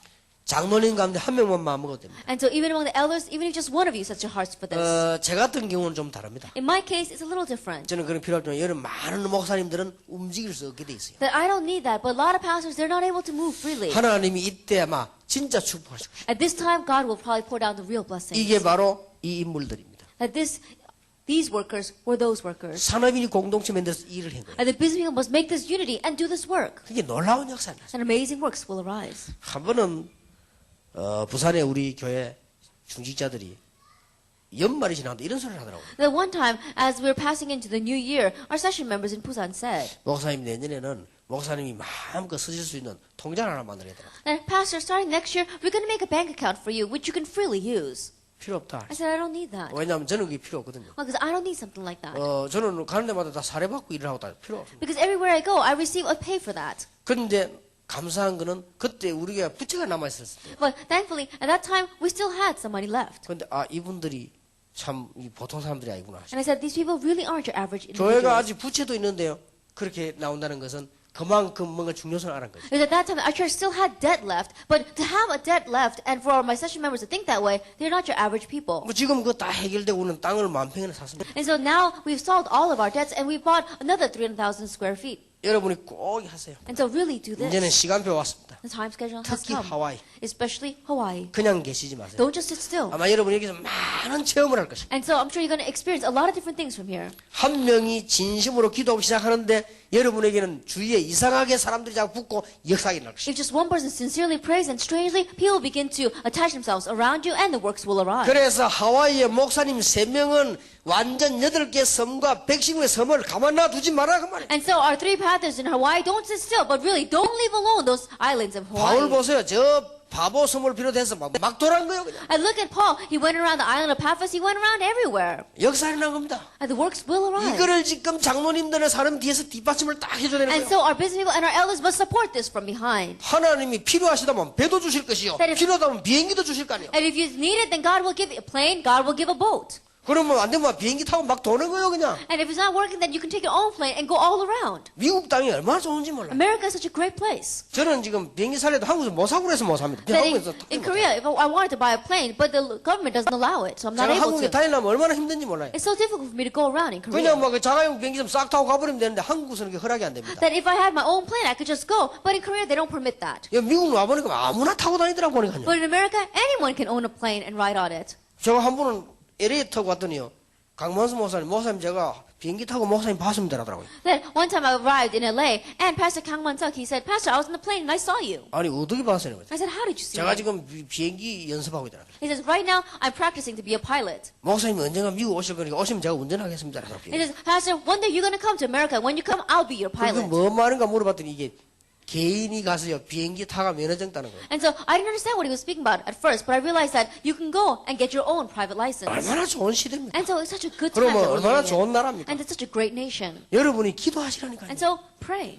장로님 가운데 한 명만 마음 먹어도 됩니다. And so even among the elders, even if just one of you sets your hearts for this. 제 같은 경우는 좀 다릅니다. In my case, it's a little different. 저는 그런 필요 없지만 여러 많은 목사님들은 움직일 수 없게 돼 있어요. That I don't need that, but a lot of pastors, they're not able to move freely. 하나님이 이때 아마 진짜 축복하실 것입니다. At this time, God will probably pour down the real blessings. 이게 바로 이 인물들입니다. That these workers were those workers. 산업인이 공동체 만들어서 일을 한 거예요. And the business people must make this unity and do this work. 그게 놀라운 역사입니다. And amazing works will arise. 한 번은 부산에 우리 교회 중직자들이 연말이 지나는데 이런 소리를 하더라고요. That one time, as we were passing into the new year, our session members in Busan said, 목사님 내년에는 목사님이 마음껏 쓰실 수 있는 통장 하나 만들어야 되나? that Pastor, starting next year, we're going to make a bank account for you, which you can freely use. 필요 없다. I said, I don't need that. 왜냐하면 저는 그게 필요 없거든요. Because I don't need something like that. 저는 가는 데마다 다 사례받고 일을 하고 다 필요 없습니다. Because everywhere I go, I receive a pay for that. 그런데 감사한 거는 그때 우리가 부채가 남아있었을 때. But thankfully, at that time, we still had some money left. 그런데 이분들이 참 보통 사람들이 아니구나. And I said, these people really aren't your average 교회가 individuals. 아직 부채도 있는데요. 그렇게 나온다는 것은 그만큼 뭔가 중요성을 알은 거죠. Because at that time, our church still had debt left. But to have a debt left, and for my session members to think that way, they're not your average people. 뭐 지금 그거 다 해결되고 우리는 땅을 만평이나 샀습니다. And so now we've solved all of our debts, and we bought another 300,000 square feet. 여러분이 꼭 하세요. And so really do this. 이제는 시간표 왔습니다. The time schedule has 특히 come. 하와이. Especially Hawaii. 그냥 계시지 마세요. Don't just sit still. 아마 여러분이 여기서 많은 체험을 할 것입니다. And so I'm sure you're going to experience a lot of different things from here. 한 명이 진심으로 기도하기 시작하는데 여러분에게는 주위에 이상하게 사람들이 자꾸 붙고 역사가 일어날 것입니다. If just one person sincerely prays, and strangely, people begin to attach themselves around you, and the works will arise. 그래서 하와이의 목사님 3명은 완전 8개 섬과 110의 섬을 가만 놔두지 마라 그 말이에요. And so our three pastors in Hawaii, don't sit still, but really don't leave alone those islands of 바울 Hawaii. 보세요. 저 바보 섬을 비롯해서 막 돌아간 거예요. 그냥. And look at Paul. He went around the island of Paphos. He went around everywhere. 역사 일어난 겁니다. And the works will arise. 이거를 지금 장로님들의 사람 뒤에서 뒷받침을 딱 해줘야 되는 And 거예요. so our business people and our elders must support this from behind. 하나님이 필요하시다면 배도 주실 것이요. That if- 필요하다면 비행기도 주실 거 아니에요. And if you need it, then God will give you a plane. God will give a boat. 그러면 안 되면 비행기 타고 막 도는 거예요 그냥. And if it's not working, then you can take your own plane and go all around. 미국 땅이 얼마나 좋은지 몰라요. America is such a great place. 저는 지금 비행기 살려도 한국에서 못 사고 그래서 못 삽니다. That 한국에서 in Korea, if I wanted to buy a plane, but the government doesn't allow it, so I'm not 제가 able 한국에 to. 다니려면 얼마나 힘든지 몰라요. It's so difficult for me to go around in Korea. 그냥 막 자가용 비행기 좀 싹 타고 가버리면 되는데 한국에서는 그게 허락이 안 됩니다. That if I had my own plane, I could just go. But in Korea, they don't permit that. 야, 미국 와보니까 아무나 타고 다니더라고 보니까요. But in America, anyone can own a plane and ride on it. 제가 한 번은 LA 타고 왔더니요. 강만수 목사님 제가 비행기 타고 목사님 봤습니다 하더라고요. Then one time I arrived in LA, and Pastor Kang Man-suk, he said, Pastor, I was in the plane and I saw you. 아니 어떻게 봤어요? I said, how did you see 제가 me? 지금 비행기 연습하고 있더라고요. He says, right now, I'm practicing to be a pilot. 목사님이 언젠가 미국 오실 거니까 오시면 제가 운전하겠습니다 He 하더라고요. says, Pastor, one day you're going to come to America. When you come, I'll be your 그게 pilot. 뭐 말인가 물어봤더니 이게 개인이 가서요 비행기 타가 면허증 따는 거예요. And so I didn't understand what he was speaking about at first, but I realized that you can go and get your own private license. 얼마나 좋은 시대입니까? And so it's such a good time 그러면 that we're 얼마나 living 좋은 in. 나라입니까? And it's such a great nation. 여러분이 기도하시라니까요. And so pray.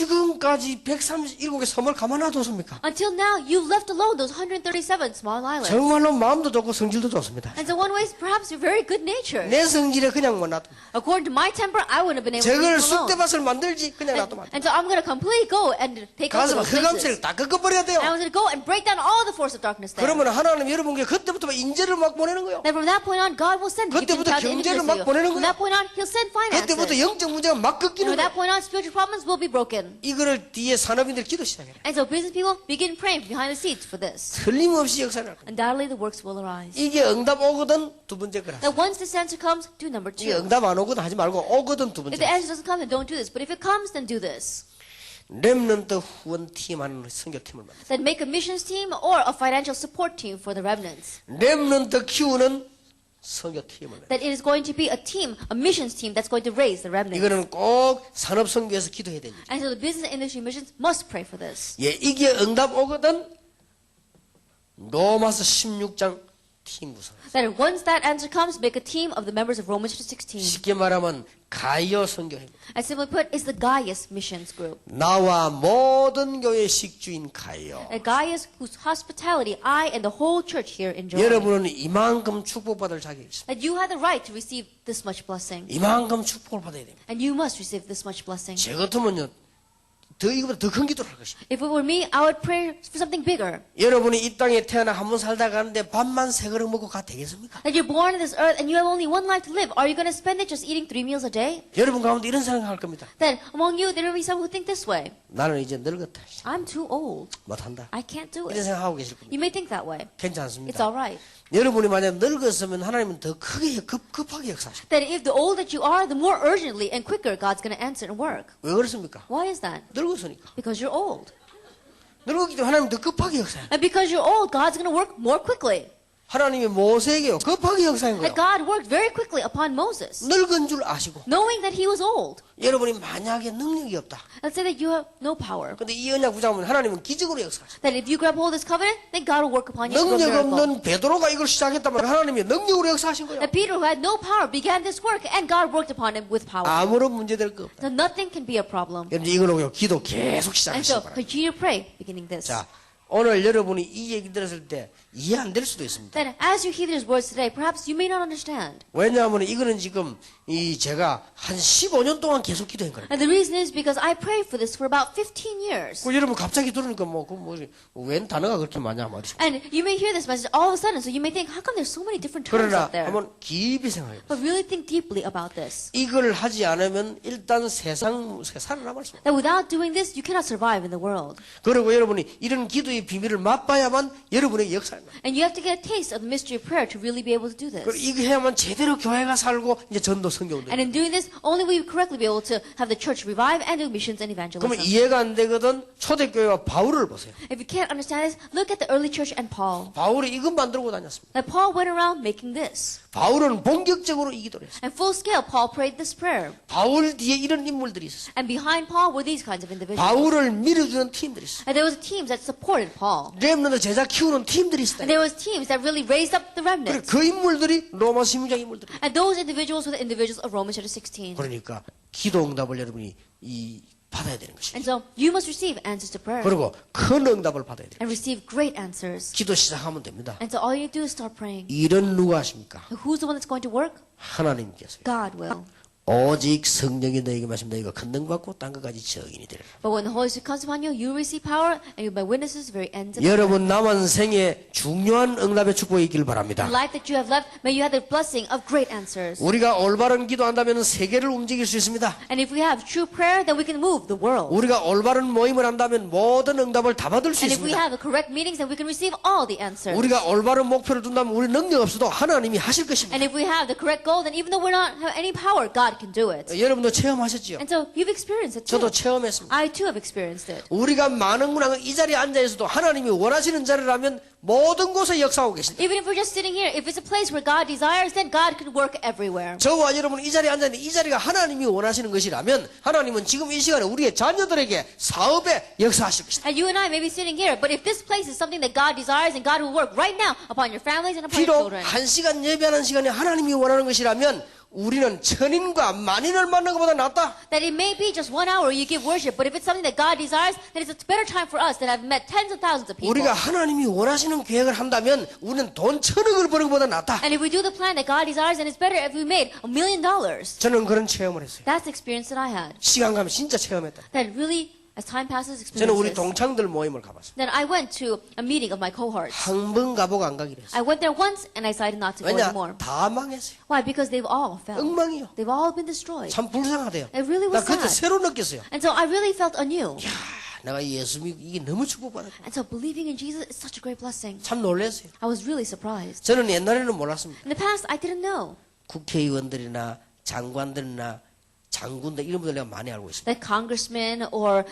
지금까지 137개 섬을 가만 놔뒀습니까? Until now, you've left alone those 137 small islands. 정말로 마음도 좋고 성질도 좋습니다. And so one way is perhaps you're very good natured. 내 성질에 그냥 못 놔둬. According to my temper, I wouldn't have been able to 저걸 leave alone. 쑥대밭을 만들지 그냥 놔두면 안 돼. And so I'm going to completely go and take over 가서 those 흑암새를 places. 다 꺾어버려야 돼요. And I was going to go and break down all the force of darkness there. 그러면 하나님 여러분께 그때부터 인재를 막 보내는 거예요. Then from that point on, God will send gifted 그때부터 talented 경제를 individuals 막 to you. 보내는 From 거예요. that point on, He'll send 그때부터 finances. 영적 문제가 막 And 꺾이는 from that 거예요. point on, spiritual problems will be broken. 이거를 뒤에 산업인들 기도 시작해요. And so business people begin praying behind the scenes for this. 틀림없이 역사를 할 거예요. Undoubtedly, the works will arise. 이게 응답 오거든 두 번째 거라. That once this answer comes, do number 이게 2. 응답 안 오거든 하지 말고 오거든 두 If 번째. the answer doesn't come, then don't do this. But if it comes, then do this. 렘넌트 후원팀 하는 선교팀을 만들어요. Then make a missions team or a financial support team for the remnants. 렘넌트 키우는 선교팀을 만들어요. That it is going to be a team, a missions team that's going to raise the remnants. 이거는 꼭 산업선교에서 기도해야 됩니다. And so the business and industry missions must pray for this. 예, 이게 응답 오거든 로마서 16장 팀 구성. That once that answer comes, make a team of the members of Romans chapter 16. 쉽게 말하면 가이어 선교회입니다. And simply put, it's the Gaius Missions Group. 나와 모든 교회 식주인 가이어. A Gaius whose hospitality I and the whole church here enjoy. 여러분은 이만큼 축복받을 자격이 있습니다. That you have the right to receive this much blessing. 이만큼 축복을 받아야 됩니다. And you must receive this much blessing. 제 같으면요, 이거보다 더 큰 기도를 할 것입니다. If it were me, I would pray for something bigger. 여러분이 이 땅에 태어나 한 번 살다 가는데 밥만 세 그릇 먹고 가 되겠습니까? That you're born on this earth and you have only one life to live. Are you going to spend it just eating 3 meals a day? 여러분 가운데 이런 생각할 겁니다. Then among you, there will be some who think this way. 나는 이제 늙었다. I'm too old. 못한다. I can't do 이런 it. 생각하고 계실 겁니다. You may think that way. It's 괜찮습니다. all right. 여러분이 만약 늙었으면 하나님은 더 크게 급하게 역사하십니다. That if the older that you are, the more urgently and quicker God's going to answer and work. 왜 그렇습니까? Why is that? 늙었으니까. Because you're old. 늙었기 때문에 하나님은 더 급하게 역사해요. And because you're old, God's going to work more quickly. 하나님이 모세에게요 급하게 역사한 거예요. That God worked very quickly upon Moses, 늙은 줄 아시고 knowing that he was old. 여러분이 만약에 능력이 없다. Let's say that you have no power. 근데 이 언약 붙잡으면 하나님은 기적으로 역사하십니다. That if you grab hold of this covenant, then God will work upon you through a 능력 miracle. 없는 베드로가 이걸 시작했다면 하나님이 능력으로 역사하신 거예요. That Peter, who had no power, began this work, and God worked upon him with power. 아무런 문제될 거 없다. So nothing can be a problem. 여러분 이거는 기도 계속 And 시작하시기 so 바랍니다. continue to pray, beginning this. 자, 오늘 여러분이 이 얘기 들었을 때 이해 안 될 수도 있습니다. Then as you hear these words today, perhaps you may not understand. 왜냐하면 이거는 지금 제가 한 15년 동안 계속 기도한 거예요. And the reason is because I prayed for this for about 15 years. 여러분 갑자기 들으니까 웬 단어가 그렇게 많냐 말이죠. And you may hear this message all of a sudden, so you may think, how come there's so many different terms 그러나 out there? 한번 깊이 생각해 보세요. But really think deeply about this. 이걸 하지 않으면 일단 살아남을 수 없어요. That without doing this, you cannot survive in the world. 그리고 여러분이 이런 기도의 비밀을 맛봐야만 여러분에게 역사합니다. And you have to get a taste of the mystery of prayer to really be able to do 그리고 this. 이거 해야만 제대로 교회가 살고 이제 전도 성경도. And in doing this, only we correctly be able to have the church revive and do missions and 그러면 evangelism. 이해가 안 되거든 초대교회와 바울을 보세요. If you can't understand this, look at the early church and Paul. 바울이 이것 만들고 다녔습니다. That Paul went around making this. 바울은 본격적으로 이 기도를 했어요. And full scale, Paul prayed this prayer. 바울 뒤에 이런 인물들이 있었어요. And behind Paul were these kinds of individuals. 바울을 밀어주는 팀들이 있어요. And there was teams that supported Paul. 렘넌트 제자 키우는 팀들이 있어요. And there was teams that really raised up the 그리고 remnants. 그 인물들이 로마 시민장 인물들이. And those individuals were the individuals of Romans chapter 16. 그러니까 기도 응답을 여러분이 받아야 되는 것입니다. And so you must receive answers to prayer 그리고 큰 응답을 받아야 돼요. and receive great answers. 기도 시작하면 됩니다. And so all you do is start praying. 일은 누가 하십니까? Who's the one that's going to work? 하나님께서요. God will. 오직 성령이 너에게 마시면 너희가 큰 능 받고 땅 끝까지 증인이 되리라. But when the Holy Spirit comes upon you, you receive power and you'll be witnesses to the very ends of the earth. 여러분 남은 생에 중요한 응답의 축복이 있길 바랍니다. The life that you have left, may you have the blessing of great answers. 우리가 올바른 기도한다면 세계를 움직일 수 있습니다. And if we have true prayer, then we can move the world. 우리가 올바른 모임을 한다면 모든 응답을 다 받을 수 And if we 있습니다. have the correct meetings, then we can receive all the answers. 우리가 올바른 목표를 둔다면 우리 능력 없어도 하나님이 하실 것입니다. And if we have the correct goal, then even though we don't have any power, God can do it. 여러분도 체험하셨지요? And so you've experienced it too. 저도 체험했습니다. I too have experienced it. 우리가 많은 문화가 이 자리에 앉아 있어도 하나님이 원하시는 자리라면 모든 곳에 역사하고 계신다. Even if we're just sitting here, if it's a place where God desires, then God can work everywhere. 저와 여러분 이 자리에 앉아 있는데 이 자리가 하나님이 원하시는 것이라면 하나님은 지금 이 시간에 우리의 자녀들에게 사업에 역사하실 것이다. And you and I may be sitting here, but if this place is something that God desires, and God will work right now upon your families and upon your 비록 children. 한 시간 예배하는 시간에 하나님이 원하는 것이라면 우리는 천인과 만인을 만난 것보다 낫다. That it may be just 1 hour you give worship, but if it's something that God desires, then it's a better time for us than I've met tens of thousands of people. 우리가 하나님이 원하시는 계획을 한다면 우리는 돈 천억을 버는 것보다 낫다. And if we do the plan that God desires, then it's better if we made $1 million. 저는 그런 체험을 했어요. That's the experience that I had. 시간 가면 진짜 체험했다. That really, as time passes, 저는 우리 experiences. 동창들 모임을 가봤어요. Then I went to a meeting of my cohorts. 한 번 가보고 안 가기로 했어요. I went there once and I decided not to go 왜냐? anymore. 다 망했어요. Why? Because they've all fell. 엉망이요. They've all been destroyed. 참 불쌍하대요. It really 나 was 그때 sad. 새로 느꼈어요. And so I really felt anew. 야, 내가 예수 믿고 이게 너무 축복받았고 And so believing in Jesus is such a great blessing. 참 놀랐어요. I was really surprised. 저는 옛날에는 몰랐습니다. In the past, I didn't know 국회의원들이나 장관들이나 장군들 이런 분들 내가 많이 알고 있습니다. that congressmen or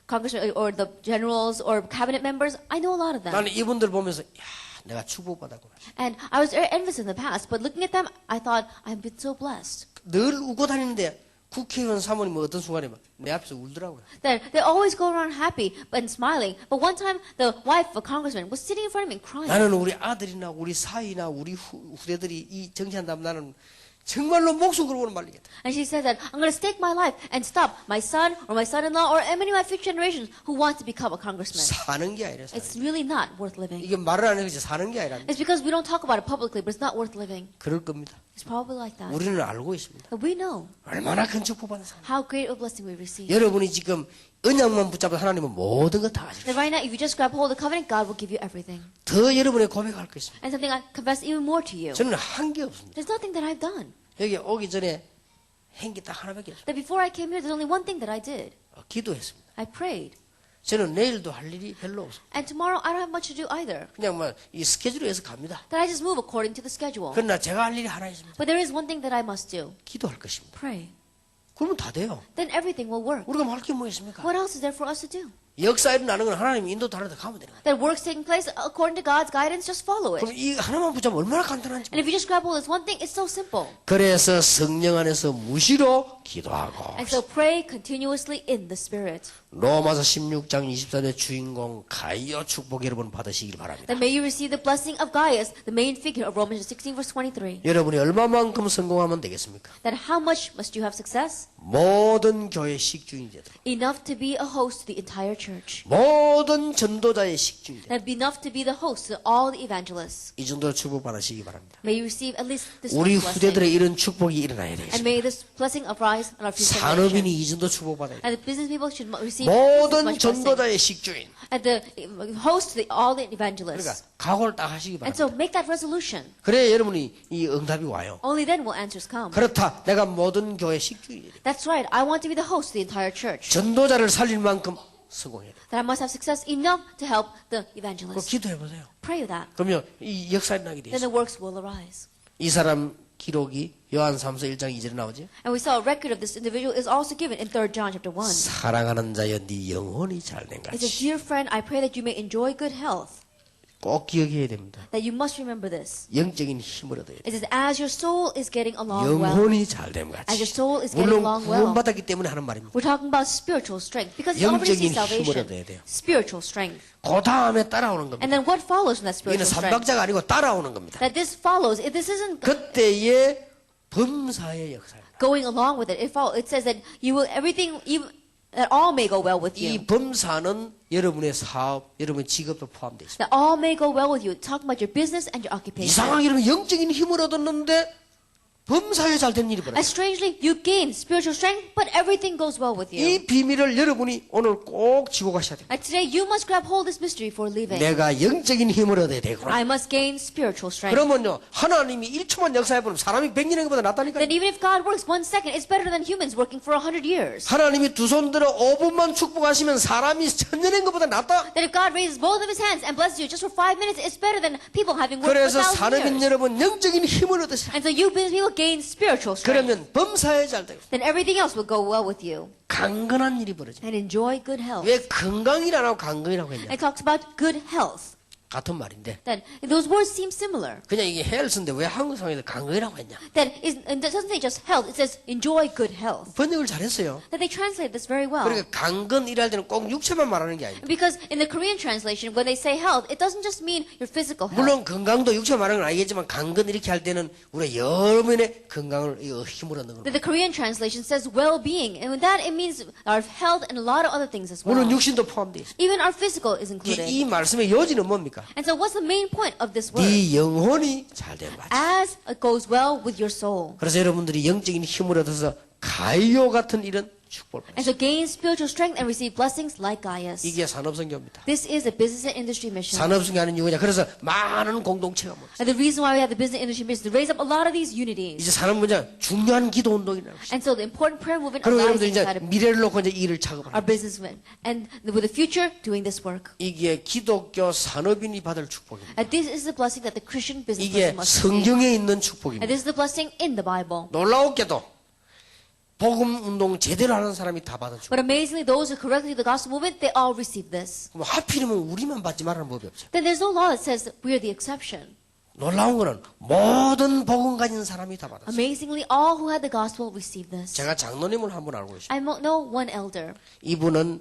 congressmen or the generals or cabinet members, I know a lot of them. 나는 이분들 보면서 야, 내가 축복받았구나. And I was very envious in the past, but looking at them, I thought, I've been so blessed. 늘 웃고 다니는데 국회의원 사모님은 어떤 순간에 막 내 앞에서 울더라고요. That they always go around happy and smiling. But one time, the wife of a congressman was sitting in front of him and crying. 나는 우리 아들이나 우리 사위나 우리 후대들이 이 정치한다면 나는 정말로 목숨 걸고는 말리겠다. And she said that I'm going to stake my life and stop my son or my son-in-law or many of my future generations who want to become a congressman. 사는 게 아니라 It's really not worth living. 이게 말을 안 해서 사는 게 아니라 It's because we don't talk about it publicly, but it's not worth living. 그럴 겁니다. It's probably like that. 우리는 알고 있습니다. But we know 얼마나 큰 축복받은 사람. how great a blessing we receive. 여러분이 지금 언약만 붙잡아 하나님은 모든 것 다 하실 That right now, if you just grab hold of the covenant, God will give you everything. 더 여러분의 고백할 거 있습니다. And something I confess even more to you. 저는 한 게 없습니다. There's nothing that I've done. 여기 오기 전에 한 게 딱 하나밖에 없어요. That before I came here, there's only one thing that I did. 기도했습니다. I prayed. 저는 내일도 할 일이 별로 없어요. And tomorrow, I don't have much to do either. 그냥 뭐 이 스케줄에서 갑니다. That I just move according to the schedule. 그러나 제가 할 일이 하나 있습니다. But there is one thing that I must do. 기도할 것입니다. Pray. 그러면 다 돼요. Then everything will work. 우리가 할 게 뭐 있습니까? What else is there for us to do? 역사 일어나는 건 하나님이 인도 다르다 가면 되는 거예요. That work's taking place according to God's guidance, just follow it. 그럼 이 하나만 붙잡으면 얼마나 간단한지. And if you just grab hold of this one thing, it's so simple. 그래서 성령 안에서 무시로 기도하고 And so pray continuously in the Spirit. 로마서 16장 24절 주인공 가이오 축복 여러분 받으시길 바랍니다. That may you receive the blessing of Gaius, the main figure of Romans 16 verse 23. 여러분이 얼마만큼 성공하면 되겠습니까? That how much must you have success? 모든 교회 식주인이 되도록 Enough to be a host to the entire church. 모든 전도자의 식주인이 되도록 That be enough to be the host to all the evangelists. 이 정도로 축복 받으시기 바랍니다. May you receive at least this 우리 blessing. 후대들의 이런 축복이 일어나야 And 되겠습니다. may this blessing arise on our future 산업인이 generation. 이 정도 축복 받아야 돼요. And the business people should receive this 모든 much blessing. 전도자의 식주인. And the host to all the 그러니까 evangelists. 각오를 딱 하시기 And so 바랍니다. make that resolution. 그래야 여러분이 이 응답이 와요. Only then will answers come. 그렇다. 내가 모든 교회 식주인이 돼. That's right. I want to be the host of the entire church. 전도자를 살릴 만큼 성공해야 돼. That I must have success enough to help the 그거 evangelists. 기도해 보세요. Pray that. 그러면 이 역사 일어나게 돼 Then 있어. the works will arise. 이 사람 기록이 요한 3서 1장 2절에 나오지. And we saw a record of this individual is also given in 3 John chapter 1. 사랑하는 자여 네 영혼이 잘된 It says, 같이 dear friend, I pray that you may enjoy good health. 꼭 기억해야 됩니다. That you must remember this. 영적인 힘을 얻어야 돼. It says, as your soul is getting along well. 영혼이 잘됨 As your 같이. soul is getting 물론 along well. 구원받았기 때문에 하는 말입니다. We're talking about spiritual strength. Because you already 영적인 see 힘을 salvation. 얻어야 돼요. Spiritual strength. 그 다음에 따라오는 겁니다. And then what follows from that 이는 spiritual strength? 삼박자가 아니고 따라오는 겁니다. That this follows. This isn't 그때의 범사의 역사입니다. going along with it. It says that you will everything even that all may go well with 이 you. 범사는 여러분의 사업, 여러분의 직업도 포함되어 있습니다. That all may go well with you. Talking about your business and your occupation. 이상하게 여러분 영적인 힘을 얻었는데 범사에 잘 된 일이 벌어요. And strangely, you gain spiritual strength, but everything goes well with you. 이 비밀을 여러분이 오늘 꼭 쥐고 가셔야 됩니다. And today, you must grab hold of this mystery before leaving. 내가 영적인 힘을 얻어야 되구나. I must gain spiritual strength. 그러면요 하나님이 1초만 역사해보면 사람이 100년인 것보다 낫다니까요. Then even if God works 1 second, it's better than humans working for 100 years. 하나님이 두 손 들어 5분만 축복하시면 사람이 1000년인 것보다 낫다. That if God raises both of his hands and blesses you just for 5 minutes, it's better than people having worked for 그래서 1,000 산업인 years. 여러분 영적인 힘을 얻으시라. And so you business people gain spiritual strength. 그러면 범사에 잘 되고 Then everything else will go well with you. 강건한 일이 벌어져. And enjoy good health. 왜 건강이라 하고 강건이라고 했냐? It talks about good health. 같은 말인데 Then those words seem similar. 그냥 이게 헬스인데 왜 한국 상에서 강건이라고 했냐? Then it doesn't say just health. It says enjoy good health. 번역을 잘했어요. That they translate this very well. 그러니까 강건 일할 때는 꼭 육체만 말하는 게 아닙니다. Because in the Korean translation, when they say health, it doesn't just mean your physical health. 물론 건강도 육체 말하는 건 알겠지만 강건 이렇게 할 때는 우리가 여러분의 건강을 힘을 얻는 겁니다. That the Korean translation says well-being, and with that it means our health and a lot of other things as well. 물론 육신도 포함되어 있습니다. Even our physical is included. 이 말씀의 요지는 뭡니까? And so what's the main point of this word? 네 영혼이 잘된 거지. As it goes well with your soul. 그래서 여러분들이 영적인 힘을 얻어서 가이오 같은 이런 축복을 And 받으세요. so gain spiritual strength and receive blessings like Gaius. 이게 산업선교입니다. This is a business and industry mission. 산업선교 하는 이유냐? 그래서 많은 공동체가 모여. And the reason why we have the business and industry mission is to raise up a lot of these unities. 이제 산업 문제 중요한 기도 운동이라고 있어요. And so the important prayer movement 그리고 여러분들 arises 이제 inside of 미래를 놓고 이제 일을 작업을 our 합니다. businessmen. And with the future, doing this work. 이게 기독교 산업인이 받을 축복입니다. And this is the blessing that the Christian business 이게 person must receive. 성경에 있는 And 축복입니다. this is the blessing in the Bible. 놀라웠게도 복음 운동 제대로 하는 사람이 다 받은 축복. But amazingly, those who correctly do the gospel movement, they all receive this. 그럼 하필이면 우리만 받지 말라는 법이 없죠. Then there's no law that says that we're the exception. 놀라운 거는 모든 복음 가진 사람이 다 받았어요. Amazingly, all who had the gospel received this. 제가 장로님을 한 분 알고 있어요. I know one elder, 이분은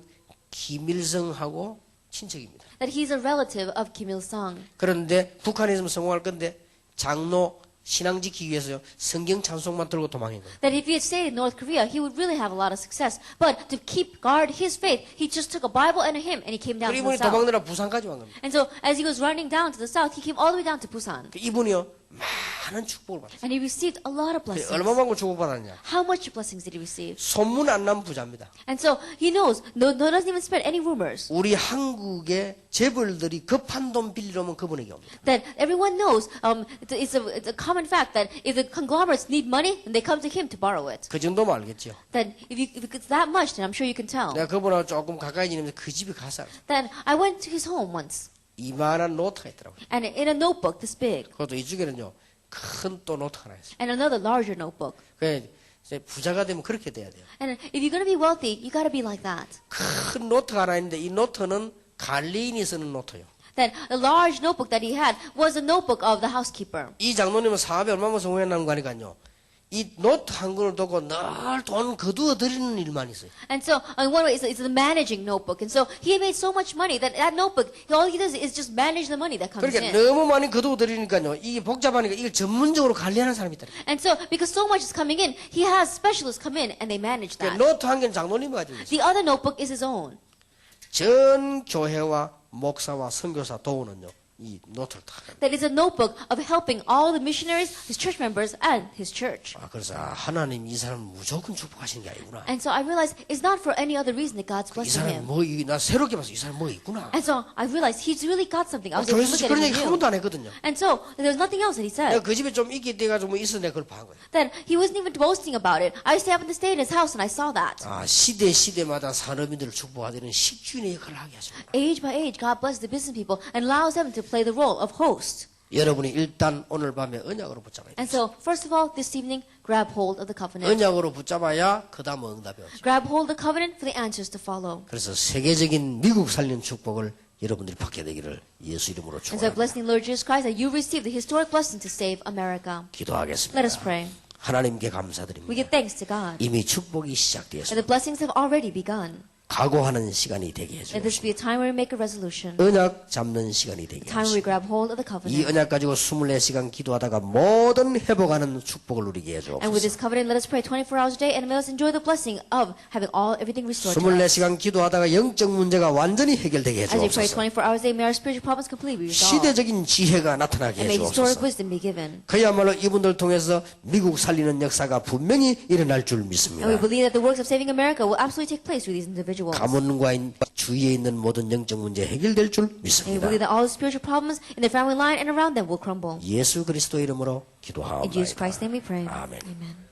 김일성하고 친척입니다. that he's a relative of Kim Il-sung. 그런데 북한에 있으면 성공할 건데 장로 신앙 지키기 위해서요. 성경 찬송만 들고 도망한 거예요. That if he had stayed in North Korea, he would really have a lot of success. But to keep guard his faith, he just took a Bible and a hymn and he came down to 그리고 the 이분이 south. 도망느라 부산까지 왔 겁니다. And so as he was running down to the south, he came all the way down to Busan. 이분이요. 많은 축복을 받았어요. And he received a lot of blessings. 얼마만큼 축복받았냐. How much blessings did he receive? 소문 안 난 부자입니다. And so he knows, no doesn't even spread any rumors, 우리 한국의 재벌들이 급한 돈 빌리러 오면 그분에게 옵니다. that everyone knows, it's a common fact that if the conglomerates need money, then they come to him to borrow it. 그 정도면 알겠죠. Then if it's that much, then I'm sure you can tell. 내가 그분하고 조금 가까이 지내면서 그 집에 가서 Then I went to his home once, 이만한 노트가 있더라고요. and in a notebook this big, 그것도 이쪽에는요. 큰 또 노트 하나 있어요. and another larger notebook. 그래 이제 부자가 되면 그렇게 돼야 돼요. And if you're going to be wealthy, you got to be like that. 큰 노트가 하나 있는데 이 노트는 관리인이 쓰는 노트예요. Then a large notebook that he had was a notebook of the housekeeper. 이 장로님은 사업에 얼마나 성공했나는 거 아니까요. 이 노트 한 권을 두고 늘 돈 거두어 드리는 일만 있어요. And so, in one way, it's a managing notebook. And so, he made so much money that that notebook, all he does is just manage the money that comes 그러니까 in. 너무 많이 거두어 드리니까요. 이게 복잡하니까 이걸 전문적으로 관리하는 사람이 있다. And so, because so much is coming in, he has specialists come in and they manage that. 노트 한 개는 장로님이 가지고 있어요. The other notebook is his own. 전 교회와 목사와 선교사 도우는요. 이 노트를 다. That is a notebook of helping all the missionaries, his church members, and his church. 그래서 하나님 이 사람 무조건 축복하시는 게 아니구나. And so I realized it's not for any other reason that God's 이 blessing 사람 him. 나 새롭게 봤어. 이 사람 뭐 있구나. And so I realized he's really got something. I was able to 교회에서 look at 그런 it 얘기 한 and 번도 knew. 안 했거든요. And so there was nothing else that he 내가 said. 그 집에 좀 있게 돼가지고 뭐 있어 내가 그걸 본 거예요. Then he wasn't even boasting about it. I used to happen to stay in his house and I saw that. 시대마다 산업인들을 축복하되는 식주인의 역할을 하게 하십니다. Age by age, God blesses the business people and allows them to play the role of host. 여러분이 일단 오늘 밤에 언약으로 붙잡아야 돼요. And so, first of all, this evening, grab hold of the covenant. 언약으로 붙잡아야 그 다음 응답이 오죠. Grab hold of the covenant for the answers to follow. 그래서 세계적인 미국 살리는 축복을 여러분들이 받게 되기를 예수 이름으로 And so, 축원합니다. blessing the Lord Jesus Christ, that you receive the historic blessing to save America. 기도하겠습니다. Let us pray. 하나님께 We 감사드립니다. give thanks to God. 이미 축복이 And 시작되었습니다. the blessings have already begun. 각오하는 시간이 되게 Let this 해주옵소서. be a time where we make a resolution. 언약 잡는 시간이 되게 A time where we 하소서. grab hold of the 이 covenant. 언약 가지고 24시간 기도하다가 모든 회복하는 축복을 누리게 And with 해주옵소서. this covenant, let us pray 24 hours a day and let us enjoy the blessing of having everything restored to us. 24시간 기도하다가 영적 문제가 완전히 해결되게 As we pray 해주옵소서. 24 hours a day, may our spiritual problems completely be resolved. 시대적인 지혜가 나타나게 And may historic 해주옵소서. wisdom be given. 그야말로 이분들 통해서 미국 살리는 역사가 분명히 일어날 줄 믿습니다. And we believe that the works of saving America will absolutely take place through these individuals. 가문과 주위에 있는 모든 영적 문제 해결될 줄 And we 믿습니다. believe that all the spiritual problems in the family line and around them will crumble. 예수 그리스도 이름으로 In Jesus 기도하옵나이다. Christ's name we pray. 아멘. Amen.